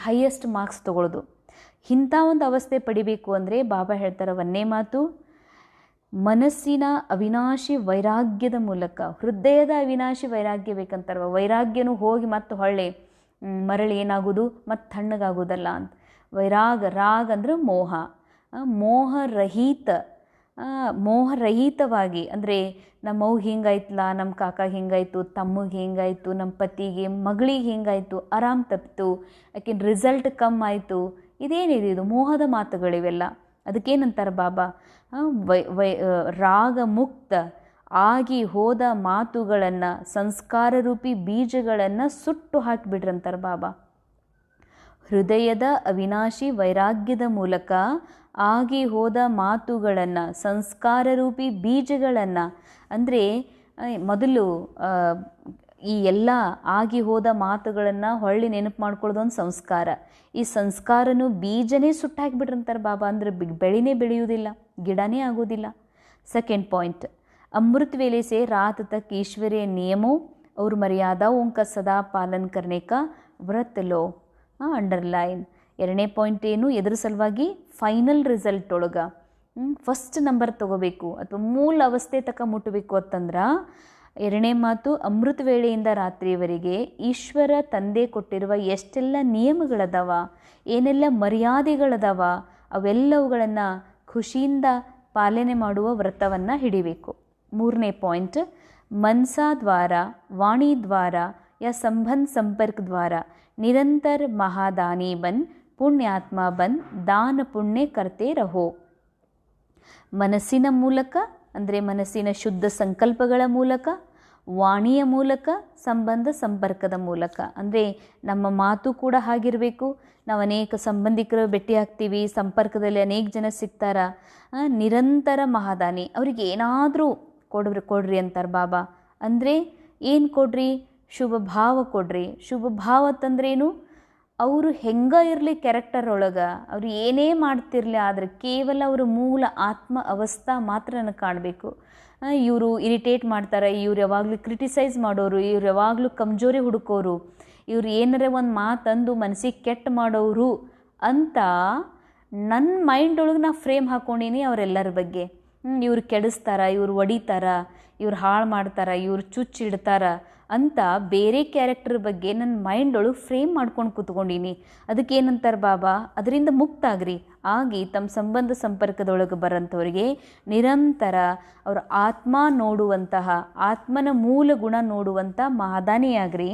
ಹೈಯೆಸ್ಟ್ ಮಾರ್ಕ್ಸ್ ತಗೊಳ್ಳೋದು. ಇಂಥ ಒಂದು ಅವಸ್ಥೆ ಪಡಿಬೇಕು ಅಂದರೆ ಬಾಬಾ ಹೇಳ್ತಾರೆ ಒಂದೇ ಮಾತು, ಮನಸ್ಸಿನ ಅವಿನಾಶಿ ವೈರಾಗ್ಯದ ಮೂಲಕ, ಹೃದಯದ ಅವಿನಾಶಿ ವೈರಾಗ್ಯ ಬೇಕಂತಾರ. ವೈರಾಗ್ಯನೂ ಹೋಗಿ ಮತ್ತು ಹೊಳ್ಳೆ ಮರಳಿ ಏನಾಗೋದು, ಮತ್ತು ತಣ್ಣಗಾಗೋದಲ್ಲ ಅಂತ. ವೈರಾಗ, ರಾಗ ಅಂದ್ರೆ ಮೋಹ, ಮೋಹರಹಿತವಾಗಿ, ಅಂದರೆ ನಮ್ಮವ್ಗೆ ಹಿಂಗಾಯ್ತಲ್ಲ, ನಮ್ಮ ಕಾಕಾಗೆ ಹಿಂಗಾಯ್ತು, ತಮ್ಮಗೆ ಹಿಂಗಾಯ್ತು, ನಮ್ಮ ಪತಿಗೆ ಮಗಳಿಗೆ ಹಿಂಗಾಯ್ತು, ಆರಾಮ್ ತಪ್ಪಿತು, ಯಾಕೆಂದ್ರೆ ರಿಸಲ್ಟ್ ಕಮ್ಮಿ ಆಯಿತು. ಇದೇನಿದೆ ಇದು? ಮೋಹದ ಮಾತುಗಳಿವೆಲ್ಲ. ಅದಕ್ಕೇನಂತಾರೆ ಬಾಬಾ? ರಾಗ ಮುಕ್ತ ಆಗಿ ಹೋದ ಮಾತುಗಳನ್ನು, ಸಂಸ್ಕಾರ ರೂಪಿ ಬೀಜಗಳನ್ನು ಸುಟ್ಟು ಹಾಕಿಬಿಡ್ರಂತಾರೆ ಬಾಬಾ. ಹೃದಯದ ಅವಿನಾಶಿ ವೈರಾಗ್ಯದ ಮೂಲಕ ಆಗಿ ಹೋದ ಮಾತುಗಳನ್ನು, ಸಂಸ್ಕಾರ ರೂಪಿ ಬೀಜಗಳನ್ನು, ಅಂದರೆ ಮೊದಲು ಈ ಎಲ್ಲ ಆಗಿ ಹೋದ ಮಾತುಗಳನ್ನು ಹೊಳ್ಳಿ ನೆನಪು ಮಾಡ್ಕೊಳ್ಳೋದೊಂದು ಸಂಸ್ಕಾರ. ಈ ಸಂಸ್ಕಾರನೂ ಬೀಜನೇ ಸುಟ್ಟು ಹಾಕಿಬಿಟ್ರಂತಾರೆ ಬಾಬಾ. ಅಂದರೆ ಬೆಳೆನೇ ಬೆಳೆಯುವುದಿಲ್ಲ, ಗಿಡನೇ ಆಗೋದಿಲ್ಲ. सेकंड पॉइंट, अमृत वेले से रात तक ईश्वरीय नियमों और मर्यादाओं का सदा पालन करने का व्रत लो. ಅಂಡರ್ಲೈನ್. ಎರಡನೇ ಪಾಯಿಂಟ್ ಏನು? ಎದ್ರ ಸಲುವಾಗಿ ಫೈನಲ್ ರಿಸಲ್ಟ್ ಒಳಗೆ ಫಸ್ಟ್ ನಂಬರ್ ತಗೋಬೇಕು ಅಥವಾ ಮೂಲ ಅವಸ್ಥೆ ತಕ್ಕ ಮುಟ್ಟಬೇಕು ಅಂತಂದ್ರೆ ಎರಡನೇ ಮಾತು, ಅಮೃತ ವೇಳೆಯಿಂದ ರಾತ್ರಿಯವರೆಗೆ ಈಶ್ವರ ತಂದೆ ಕೊಟ್ಟಿರುವ ಎಷ್ಟೆಲ್ಲ ನಿಯಮಗಳದಾವ, ಏನೆಲ್ಲ ಮರ್ಯಾದೆಗಳದಾವ, ಅವೆಲ್ಲವುಗಳನ್ನು ಖುಷಿಯಿಂದ ಪಾಲನೆ ಮಾಡುವ ವ್ರತವನ್ನು ಹಿಡಿಬೇಕು. ಮೂರನೇ ಪಾಯಿಂಟ್, ಮನಸಾ ದ್ವಾರ, ವಾಣಿ ದ್ವಾರ या संबंध संपर्क द्वारा निरंतर महादानी बन, पुण्यात्मा बन, दान पुण्य करते रहो. ಮನಸ್ಸಿನ ಮೂಲಕ, ಅಂದರೆ ಮನಸ್ಸಿನ ಶುದ್ಧ ಸಂಕಲ್ಪಗಳ ಮೂಲಕ, ವಾಣಿಯ ಮೂಲಕ, ಸಂಬಂಧ ಸಂಪರ್ಕದ ಮೂಲಕ, ಅಂದರೆ ನಮ್ಮ ಮಾತು ಕೂಡ ಹಾಗಿರಬೇಕು. ನಾವು ಅನೇಕ ಸಂಬಂಧಿಕರು ಭೇಟಿ ಆಗ್ತೀವಿ, ಸಂಪರ್ಕದಲ್ಲಿ ಅನೇಕ ಜನ ಸಿಗ್ತಾರ. ನಿರಂತರ ಮಹಾದಾನಿ, ಅವ್ರಿಗೆ ಏನಾದರೂ ಕೊಡ್ರಿ ಅಂತಾರೆ ಬಾಬಾ. ಅಂದರೆ ಏನು ಕೊಡ್ರಿ? ಶುಭ ಭಾವ ಕೊಡ್ರಿ. ಶುಭ ಭಾವ ಅಂತಂದ್ರೇನು? ಅವರು ಹೆಂಗೆ ಇರಲಿ ಕ್ಯಾರೆಕ್ಟರ್ ಒಳಗೆ, ಅವರು ಏನೇ ಮಾಡ್ತಿರಲಿ, ಆದರೆ ಕೇವಲ ಅವರ ಮೂಲ ಆತ್ಮ ಅವಸ್ಥಾ ಮಾತ್ರ ನನಗೆ ಕಾಣಬೇಕು. ಇವರು ಇರಿಟೇಟ್ ಮಾಡ್ತಾರೆ, ಇವ್ರು ಯಾವಾಗಲೂ ಕ್ರಿಟಿಸೈಸ್ ಮಾಡೋರು, ಇವ್ರು ಯಾವಾಗಲೂ ಕಮ್ಜೋರಿ ಹುಡುಕೋರು, ಇವ್ರು ಏನಾರ ಒಂದು ಮಾತಂದು ಮನಸ್ಸಿಗೆ ಕೆಟ್ಟ ಮಾಡೋರು ಅಂತ ನನ್ನ ಮೈಂಡ್ ಒಳಗೆ ನಾ ಫ್ರೇಮ್ ಹಾಕ್ಕೊಂಡೀನಿ ಅವರೆಲ್ಲರ ಬಗ್ಗೆ. ಇವ್ರು ಕೆಡಿಸ್ತಾರ, ಇವ್ರು ಒಡಿತಾರ, ಇವ್ರು ಹಾಳು ಮಾಡ್ತಾರ, ಇವ್ರು ಚುಚ್ಚಿಡ್ತಾರ ಅಂತ ಬೇರೆ ಕ್ಯಾರೆಕ್ಟರ್ ಬಗ್ಗೆ ನನ್ನ ಮೈಂಡ್ ಒಳಗೆ ಫ್ರೇಮ್ ಮಾಡ್ಕೊಂಡು ಕೂತ್ಕೊಂಡೀನಿ. ಅದಕ್ಕೇನಂತಾರೆ ಬಾಬಾ? ಅದರಿಂದ ಮುಕ್ತ ಆಗ್ರಿ. ಆಗಿ ತಮ್ಮ ಸಂಬಂಧ ಸಂಪರ್ಕದೊಳಗೆ ಬರೋಂಥವ್ರಿಗೆ ನಿರಂತರ ಅವ್ರ ಆತ್ಮ ನೋಡುವಂತಹ, ಆತ್ಮನ ಮೂಲ ಗುಣ ನೋಡುವಂಥ ಮಹಾದಾನಿಯಾಗ್ರಿ,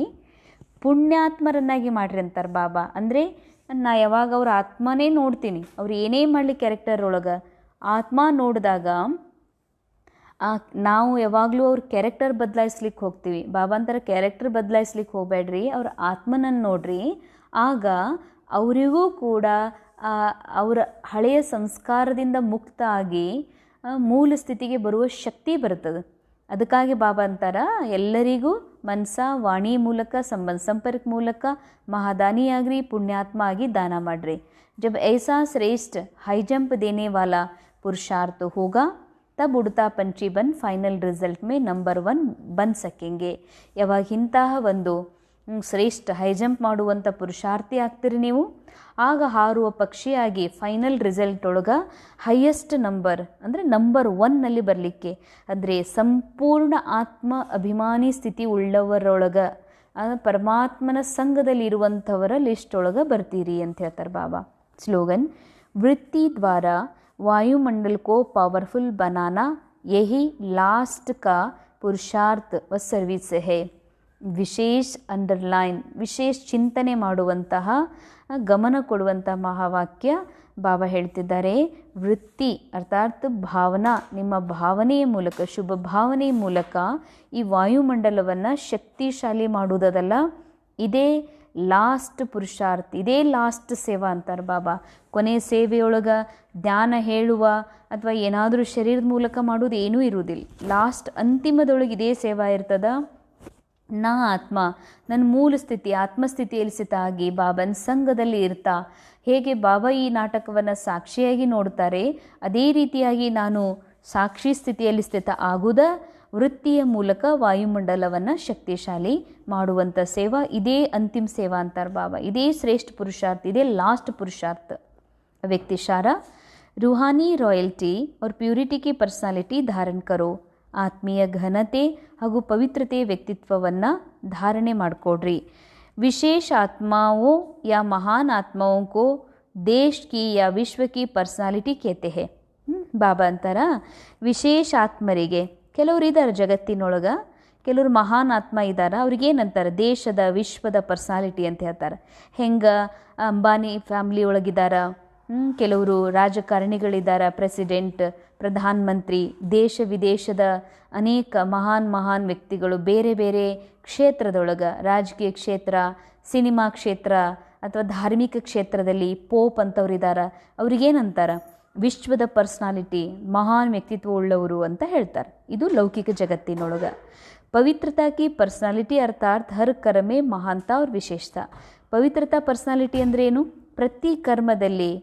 ಪುಣ್ಯಾತ್ಮರನ್ನಾಗಿ ಮಾಡ್ರಿ ಅಂತಾರೆ ಬಾಬಾ. ಅಂದರೆ ನಾ ಯಾವಾಗ ಅವ್ರ ಆತ್ಮನೇ ನೋಡ್ತೀನಿ, ಅವ್ರು ಏನೇ ಮಾಡಲಿ ಕ್ಯಾರೆಕ್ಟರ್ ಒಳಗೆ ಆತ್ಮ ನೋಡಿದಾಗ ನಾವು ಯಾವಾಗಲೂ ಅವ್ರ ಕ್ಯಾರೆಕ್ಟರ್ ಬದಲಾಯಿಸ್ಲಿಕ್ಕೆ ಹೋಗ್ತೀವಿ. ಬಾಬಾ ಅಂತಾರೆ ಕ್ಯಾರೆಕ್ಟರ್ ಬದಲಾಯಿಸ್ಲಿಕ್ಕೆ ಹೋಗಬೇಡ್ರಿ, ಅವ್ರ ಆತ್ಮನನ್ನು ನೋಡ್ರಿ. ಆಗ ಅವರಿಗೂ ಕೂಡ ಅವರ ಹಳೆಯ ಸಂಸ್ಕಾರದಿಂದ ಮುಕ್ತ ಆಗಿ ಮೂಲ ಸ್ಥಿತಿಗೆ ಬರುವ ಶಕ್ತಿ ಬರ್ತದೆ. ಅದಕ್ಕಾಗಿ ಬಾಬಾ ಅಂತಾರ ಎಲ್ಲರಿಗೂ ಮನಸ ವಾಣಿ ಮೂಲಕ, ಸಂಬಂಧ ಸಂಪರ್ಕ ಮೂಲಕ ಮಹಾದಾನಿಯಾಗ್ರಿ, ಪುಣ್ಯಾತ್ಮ ಆಗಿ ದಾನ ಮಾಡ್ರಿ. ಜಬ್ ಐಸಾ ಶ್ರೇಷ್ಠ ಹೈ ಜಂಪ್ ದೇನೆ ವಾಲಾ पुरुषार्थ होगा तब उड़ता पंछी बन फाइनल रिजल्ट में नंबर 1 बन सकेंगे. ಯಾವಾಗ ಇಂತಹ ಒಂದು ಶ್ರೇಷ್ಠ ಹೈ ಜಂಪ್ ಮಾಡುವಂಥ ಪುರುಷಾರ್ಥಿ ಆಗ್ತೀರಿ ನೀವು, ಆಗ ಹಾರುವ ಪಕ್ಷಿಯಾಗಿ ಫೈನಲ್ ರಿಸಲ್ಟ್ ಒಳಗೆ ಹೈಯೆಸ್ಟ್ ನಂಬರ್ ಅಂದರೆ ನಂಬರ್ 1ನಲ್ಲಿ ಬರಲಿಕ್ಕೆ, ಅಂದರೆ ಸಂಪೂರ್ಣ ಆತ್ಮ ಅಭಿಮಾನಿ ಸ್ಥಿತಿ ಉಳ್ಳವರೊಳಗೆ, ಪರಮಾತ್ಮನ ಸಂಘದಲ್ಲಿ ಇರುವಂಥವರ ಲಿಸ್ಟ್ ಒಳಗೆ ಬರ್ತೀರಿ ಅಂತ ಹೇಳ್ತಾರೆ ಬಾಬಾ. ಸ್ಲೋಗನ್, ವೃತ್ತಿ ದ್ವಾರ वायुमंडल को पावरफुल बनाना यही लास्ट का पुरुषार्थ व सर्विस है. ವಿಶೇಷ ಅಂಡರ್ಲೈನ್, ವಿಶೇಷ ಚಿಂತನೆ ಮಾಡುವಂತಹ, ಗಮನ ಕೊಡುವಂತಹ ಮಹಾವಾಕ್ಯ ಬಾಬಾ ಹೇಳ್ತಿದ್ದಾರೆ. ವೃತ್ತಿ ಅರ್ಥಾತ್ ಭಾವನಾ, ನಿಮ್ಮ ಭಾವನೆಯ ಮೂಲಕ, ಶುಭ ಭಾವನೆಯ ಮೂಲಕ ಈ ವಾಯುಮಂಡಲವನ್ನು ಶಕ್ತಿಶಾಲಿ ಮಾಡುವುದಲ್ಲ, ಇದೇ ಲಾಸ್ಟ್ ಪುರುಷಾರ್ಥ, ಇದೇ ಲಾಸ್ಟ್ ಸೇವಾ ಅಂತಾರೆ ಬಾಬಾ. ಕೊನೆ ಸೇವೆಯೊಳಗೆ ಜ್ಞಾನ ಹೇಳುವ ಅಥವಾ ಏನಾದರೂ ಶರೀರದ ಮೂಲಕ ಮಾಡೋದು ಏನೂ ಇರುವುದಿಲ್ಲ. ಲಾಸ್ಟ್ ಅಂತಿಮದೊಳಗೆ ಇದೇ ಸೇವಾ ಇರ್ತದ. ನಾ ಆತ್ಮ ನನ್ನ ಮೂಲ ಸ್ಥಿತಿ ಆತ್ಮಸ್ಥಿತಿಯಲ್ಲಿ ಸ್ಥಿತ ಆಗಿ ಬಾಬನ ಸಂಘದಲ್ಲಿ ಇರ್ತಾ, ಹೇಗೆ ಬಾಬಾ ಈ ನಾಟಕವನ್ನು ಸಾಕ್ಷಿಯಾಗಿ ನೋಡ್ತಾರೆ, ಅದೇ ರೀತಿಯಾಗಿ ನಾನು ಸಾಕ್ಷಿ ಸ್ಥಿತಿಯಲ್ಲಿ ಸ್ಥಿತ ಆಗುವುದ ವೃತ್ತಿಯ ಮೂಲಕ ವಾಯುಮಂಡಲವನ್ನು ಶಕ್ತಿಶಾಲಿ ಮಾಡುವಂಥ ಸೇವಾ, ಇದೇ ಅಂತಿಮ ಸೇವಾ ಅಂತಾರೆ ಬಾಬಾ. ಇದೇ ಶ್ರೇಷ್ಠ ಪುರುಷಾರ್ಥ, ಇದೇ ಲಾಸ್ಟ್ ಪುರುಷಾರ್ಥ. ವ್ಯಕ್ತಿ इशारा, रूहानी रॉयल्टी और प्यूरिटी की पर्सनालिटी धारण करो. ಆತ್ಮೀಯ ಘನತೆ ಹಾಗೂ ಪವಿತ್ರತೆ ವ್ಯಕ್ತಿತ್ವವನ್ನು ಧಾರಣೆ ಮಾಡಿಕೊಡ್ರಿ. ವಿಶೇಷ ಆತ್ಮಾओं या महान आत्माओं को देश की या विश्व की पर्सनालिटी कहते हैं. ಬಾಬಾ ಅಂತಾರ, ವಿಶೇಷ ಆತ್ಮರಿಗೆ, ಕೆಲವರು ಇದ್ದಾರೆ ಜಗತ್ತಿನೊಳಗೆ, ಕೆಲವರು ಮಹಾನ್ ಆತ್ಮ ಇದ್ದಾರೆ, ಅವ್ರಿಗೇನಂತಾರೆ ದೇಶದ ವಿಶ್ವದ ಪರ್ಸನಾಲಿಟಿ ಅಂತ ಹೇಳ್ತಾರೆ. ಹೆಂಗೆ ಅಂಬಾನಿ ಫ್ಯಾಮ್ಲಿ ಒಳಗಿದ್ದಾರೆ, ಕೆಲವರು ರಾಜಕಾರಣಿಗಳಿದ್ದಾರೆ, ಪ್ರೆಸಿಡೆಂಟ್, ಪ್ರಧಾನ ಮಂತ್ರಿ, ದೇಶ ವಿದೇಶದ ಅನೇಕ ಮಹಾನ್ ವ್ಯಕ್ತಿಗಳು ಬೇರೆ ಬೇರೆ ಕ್ಷೇತ್ರದೊಳಗೆ, ರಾಜಕೀಯ ಕ್ಷೇತ್ರ, ಸಿನಿಮಾ ಕ್ಷೇತ್ರ ಅಥವಾ ಧಾರ್ಮಿಕ ಕ್ಷೇತ್ರದಲ್ಲಿ ಪೋಪ್ ಅಂತವ್ರಿದ್ದಾರೆ. ಅವ್ರಿಗೇನಂತಾರೆ ವಿಶ್ವದ ಪರ್ಸನಾಲಿಟಿ, ಮಹಾನ್ ವ್ಯಕ್ತಿತ್ವ ಉಳ್ಳವರು ಅಂತ ಹೇಳ್ತಾರೆ. ಇದು ಲೌಕಿಕ ಜಗತ್ತಿನೊಳಗೆ. ಪವಿತ್ರತಾ ಕಿ ಪರ್ಸನಾಲಿಟಿ ಅರ್ಥಾತ್ ಹರ್ ಕರ್ಮೆ ಮಹಾನ್ತಾ और ವಿಶೇಷತಾ. ಪವಿತ್ರತಾ ಪರ್ಸನಾಲಿಟಿ ಅಂದರೆ ಏನು? ಪ್ರತಿ ಕರ್ಮದಲ್ಲಿ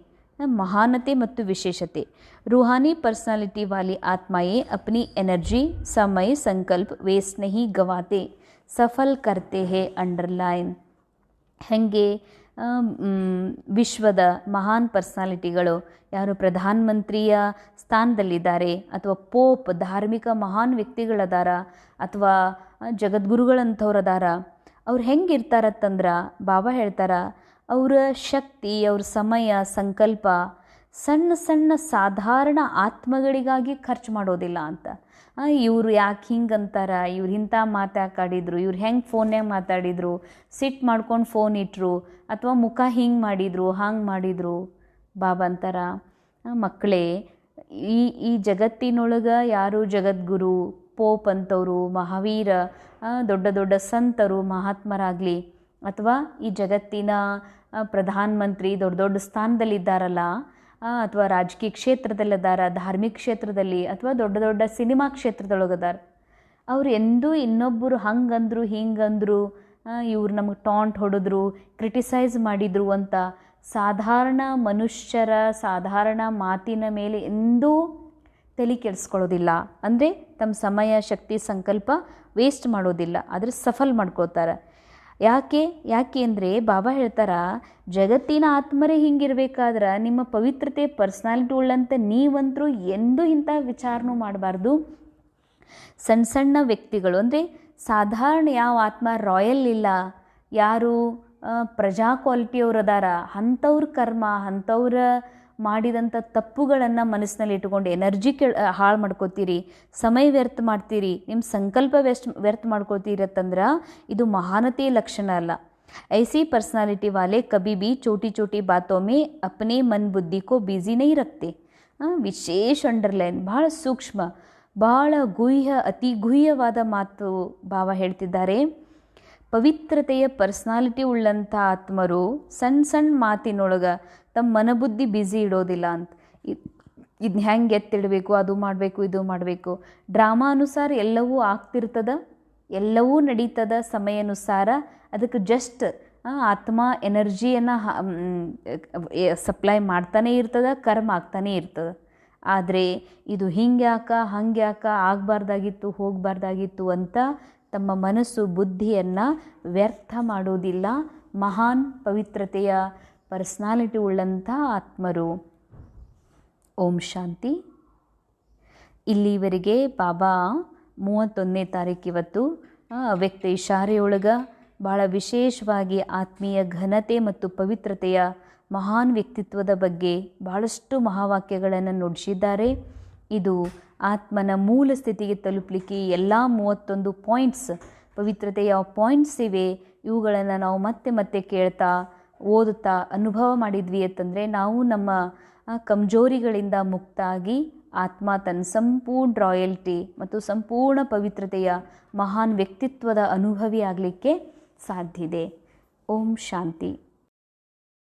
महानते ಮತ್ತು ವಿಶೇಷತೆ. रूहानी पर्सनालिटी वाली आत्माएं अपनी एनर्जी, समय, संकल्प वेस्ट नहीं गवाते, सफल करते हैं. अंडरलाइन. ಹೆಂಗೆ ವಿಶ್ವದ ಮಹಾನ್ ಪರ್ಸನಾಲಿಟಿಗಳು ಯಾರು ಪ್ರಧಾನಮಂತ್ರಿಯ ಸ್ಥಾನದಲ್ಲಿದ್ದಾರೆ, ಅಥವಾ ಪೋಪ್ ಧಾರ್ಮಿಕ ಮಹಾನ್ ವ್ಯಕ್ತಿಗಳದಾರ, ಅಥವಾ ಜಗದ್ಗುರುಗಳಂಥವ್ರದಾರ, ಅವ್ರು ಹೆಂಗಿರ್ತಾರತ್ತಂದ್ರೆ ಬಾಬಾ ಹೇಳ್ತಾರ, ಅವರ ಶಕ್ತಿ, ಅವ್ರ ಸಮಯ, ಸಂಕಲ್ಪ ಸಣ್ಣ ಸಣ್ಣ ಸಾಧಾರಣ ಆತ್ಮಗಳಿಗಾಗಿ ಖರ್ಚು ಮಾಡೋದಿಲ್ಲ ಅಂತ. ಇವರು ಯಾಕೆ ಹಿಂಗೆ ಅಂತಾರ, ಇವ್ರು ಇಂಥ ಮಾತಾಡಿದ್ರು, ಇವ್ರು ಹೆಂಗೆ ಫೋನ್ಯಾಗ ಮಾತಾಡಿದ್ರು, ಸಿಟ್ಟು ಮಾಡ್ಕೊಂಡು ಫೋನ್ ಇಟ್ಟರು, ಅಥವಾ ಮುಖ ಹಿಂಗೆ ಮಾಡಿದರು, ಹಂಗೆ ಮಾಡಿದರು. ಬಾಬಾ ಅಂತಾರ, ಮಕ್ಕಳೇ, ಈ ಜಗತ್ತಿನೊಳಗೆ ಯಾರು ಜಗದ್ಗುರು, ಪೋಪ್ ಅಂಥವರು, ಮಹಾವೀರ, ದೊಡ್ಡ ದೊಡ್ಡ ಸಂತರು, ಮಹಾತ್ಮರಾಗಲಿ, ಅಥವಾ ಈ ಜಗತ್ತಿನ ಪ್ರಧಾನಮಂತ್ರಿ ದೊಡ್ಡ ದೊಡ್ಡ ಸ್ಥಾನದಲ್ಲಿದ್ದಾರಲ್ಲ, ಅಥವಾ ರಾಜಕೀಯ ಕ್ಷೇತ್ರದಲ್ಲಿದ್ದಾರ, ಧಾರ್ಮಿಕ ಕ್ಷೇತ್ರದಲ್ಲಿ, ಅಥವಾ ದೊಡ್ಡ ದೊಡ್ಡ ಸಿನಿಮಾ ಕ್ಷೇತ್ರದೊಳಗದಾರ, ಅವ್ರು ಎಂದೂ ಇನ್ನೊಬ್ಬರು ಹಂಗಂದ್ರು ಹಿಂಗಂದ್ರು, ಇವ್ರು ನಮಗೆ ಟಾಂಟ್ ಹೊಡೆದ್ರು, ಕ್ರಿಟಿಸೈಸ್ ಮಾಡಿದರು ಅಂತ ಸಾಧಾರಣ ಮನುಷ್ಯರ ಸಾಧಾರಣ ಮಾತಿನ ಮೇಲೆ ಎಂದೂ ತಲೆ ಕೆಡಿಸ್ಕೊಳ್ಳೋದಿಲ್ಲ. ಅಂದರೆ ತಮ್ಮ ಸಮಯ, ಶಕ್ತಿ, ಸಂಕಲ್ಪ ವೇಸ್ಟ್ ಮಾಡೋದಿಲ್ಲ, ಆದರೆ ಸಫಲ್ ಮಾಡ್ಕೋತಾರೆ. ಯಾಕೆ ಅಂದರೆ ಬಾಬಾ ಹೇಳ್ತಾರ, ಜಗತ್ತಿನ ಆತ್ಮರೇ ಹಿಂಗಿರ್ಬೇಕಾದ್ರೆ ನಿಮ್ಮ ಪವಿತ್ರತೆ ಪರ್ಸ್ನಾಲಿಟಿ ಉಳ್ಳಂತ ನೀವಂತರೂ ಎಂದೂ ಇಂಥ ವಿಚಾರನೂ ಮಾಡಬಾರ್ದು. ಸಣ್ಣ ಸಣ್ಣ ವ್ಯಕ್ತಿಗಳು ಅಂದರೆ ಸಾಧಾರಣ ಯಾವ ಆತ್ಮ ರಾಯಲ್ ಇಲ್ಲ, ಯಾರು ಪ್ರಜಾ ಕ್ವಾಲಿಟಿಯವ್ರದಾರ, ಅಂಥವ್ರ ಕರ್ಮ, ಅಂಥವ್ರ ಮಾಡಿದಂಥ ತಪ್ಪುಗಳನ್ನು ಮನಸ್ಸಿನಲ್ಲಿ ಇಟ್ಕೊಂಡು ಎನರ್ಜಿ ಹಾಳು ಮಾಡ್ಕೋತೀರಿ, ಸಮಯ ವ್ಯರ್ಥ ಮಾಡ್ತೀರಿ, ನಿಮ್ಮ ಸಂಕಲ್ಪ ವ್ಯರ್ಥ ಮಾಡ್ಕೋತೀರಿ ಅಂತಂದ್ರೆ ಇದು ಮಹಾನತೆಯ ಲಕ್ಷಣ ಅಲ್ಲ. ऐसी पर्सनालिटी वाले कभी भी छोटी छोटी बातों में अपने मन बुद्धि को बिजी नहीं रखते. ವಿಶೇಷ ಅಂಡರ್ಲೈನ್, ಭಾಳ ಸೂಕ್ಷ್ಮ, ಭಾಳ ಅತಿ ಗುಹ್ಯವಾದ ಮಾತು ಬಾಬಾ ಹೇಳ್ತಿದ್ದಾರೆ. ಪವಿತ್ರತೆಯ ಪರ್ಸ್ನಾಲಿಟಿ ಉಳ್ಳಂಥ ಆತ್ಮರು ಸಣ್ಣ ಸಣ್ಣ ಮಾತಿನೊಳಗೆ ತಮ್ಮ ಮನಬುದ್ಧಿ ಬ್ಯುಸಿ ಇಡೋದಿಲ್ಲ ಅಂತ. ಇದನ್ನ ಹೆಂಗೆ ಎತ್ತಿಡಬೇಕು, ಅದು ಮಾಡಬೇಕು, ಇದು ಮಾಡಬೇಕು, ಡ್ರಾಮಾ ಅನುಸಾರ ಎಲ್ಲವೂ ಆಗ್ತಿರ್ತದ, ಎಲ್ಲವೂ ನಡೀತದ ಸಮಯಾನುಸಾರ. ಅದಕ್ಕೆ ಜಸ್ಟ್ ಆತ್ಮ ಎನರ್ಜಿಯನ್ನು ಸಪ್ಲೈ ಮಾಡ್ತಾನೆ ಇರ್ತದ, ಕರ್ಮ ಆಗ್ತಾನೆ ಇರ್ತದ. ಆದರೆ ಇದು ಹಿಂಗ್ಯಾಕ ಹಂಗ್ಯಾಕ ಆಗಬಾರ್ದಾಗಿತ್ತು, ಹೋಗಬಾರ್ದಾಗಿತ್ತು ಅಂತ ತಮ್ಮ ಮನಸ್ಸು ಬುದ್ಧಿಯನ್ನು ವ್ಯರ್ಥ ಮಾಡೋದಿಲ್ಲ ಮಹಾನ್ ಪವಿತ್ರತೆಯ ಪರ್ಸ್ನಾಲಿಟಿ ಉಳ್ಳಂಥ ಆತ್ಮರು. ಓಂ ಶಾಂತಿ. ಇಲ್ಲಿವರೆಗೆ ಬಾಬಾ 31ನೇ ತಾರೀಕು ಇವತ್ತು ಅವ್ಯಕ್ತ ಇಶಾರೆಯೊಳಗೆ ಭಾಳ ವಿಶೇಷವಾಗಿ ಆತ್ಮೀಯ ಘನತೆ ಮತ್ತು ಪವಿತ್ರತೆಯ ಮಹಾನ್ ವ್ಯಕ್ತಿತ್ವದ ಬಗ್ಗೆ ಭಾಳಷ್ಟು ಮಹಾವಾಕ್ಯಗಳನ್ನು ನುಡಿಸಿದ್ದಾರೆ. ಇದು ಆತ್ಮನ ಮೂಲ ಸ್ಥಿತಿಗೆ ತಲುಪಲಿಕ್ಕೆ ಎಲ್ಲ 31 ಪಾಯಿಂಟ್ಸ್, ಪವಿತ್ರತೆಯ ಪಾಯಿಂಟ್ಸ್ ಇವೆ. ಇವುಗಳನ್ನು ನಾವು ಮತ್ತೆ ಮತ್ತೆ ಕೇಳ್ತಾ ಓದುತ್ತಾ ಅನುಭವ ಮಾಡಿದ್ವಿ ಅಂತಂದರೆ ನಾವು ನಮ್ಮ ಕಮ್ಜೋರಿಗಳಿಂದ ಮುಕ್ತಾಗಿ ಆತ್ಮ ತನ್ನ ಸಂಪೂರ್ಣ ರಾಯಲ್ಟಿ ಮತ್ತು ಸಂಪೂರ್ಣ ಪವಿತ್ರತೆಯ ಮಹಾನ್ ವ್ಯಕ್ತಿತ್ವದ ಅನುಭವಿ ಆಗಲಿಕ್ಕೆ ಸಾಧ್ಯ ಇದೆ. ಓಂ ಶಾಂತಿ.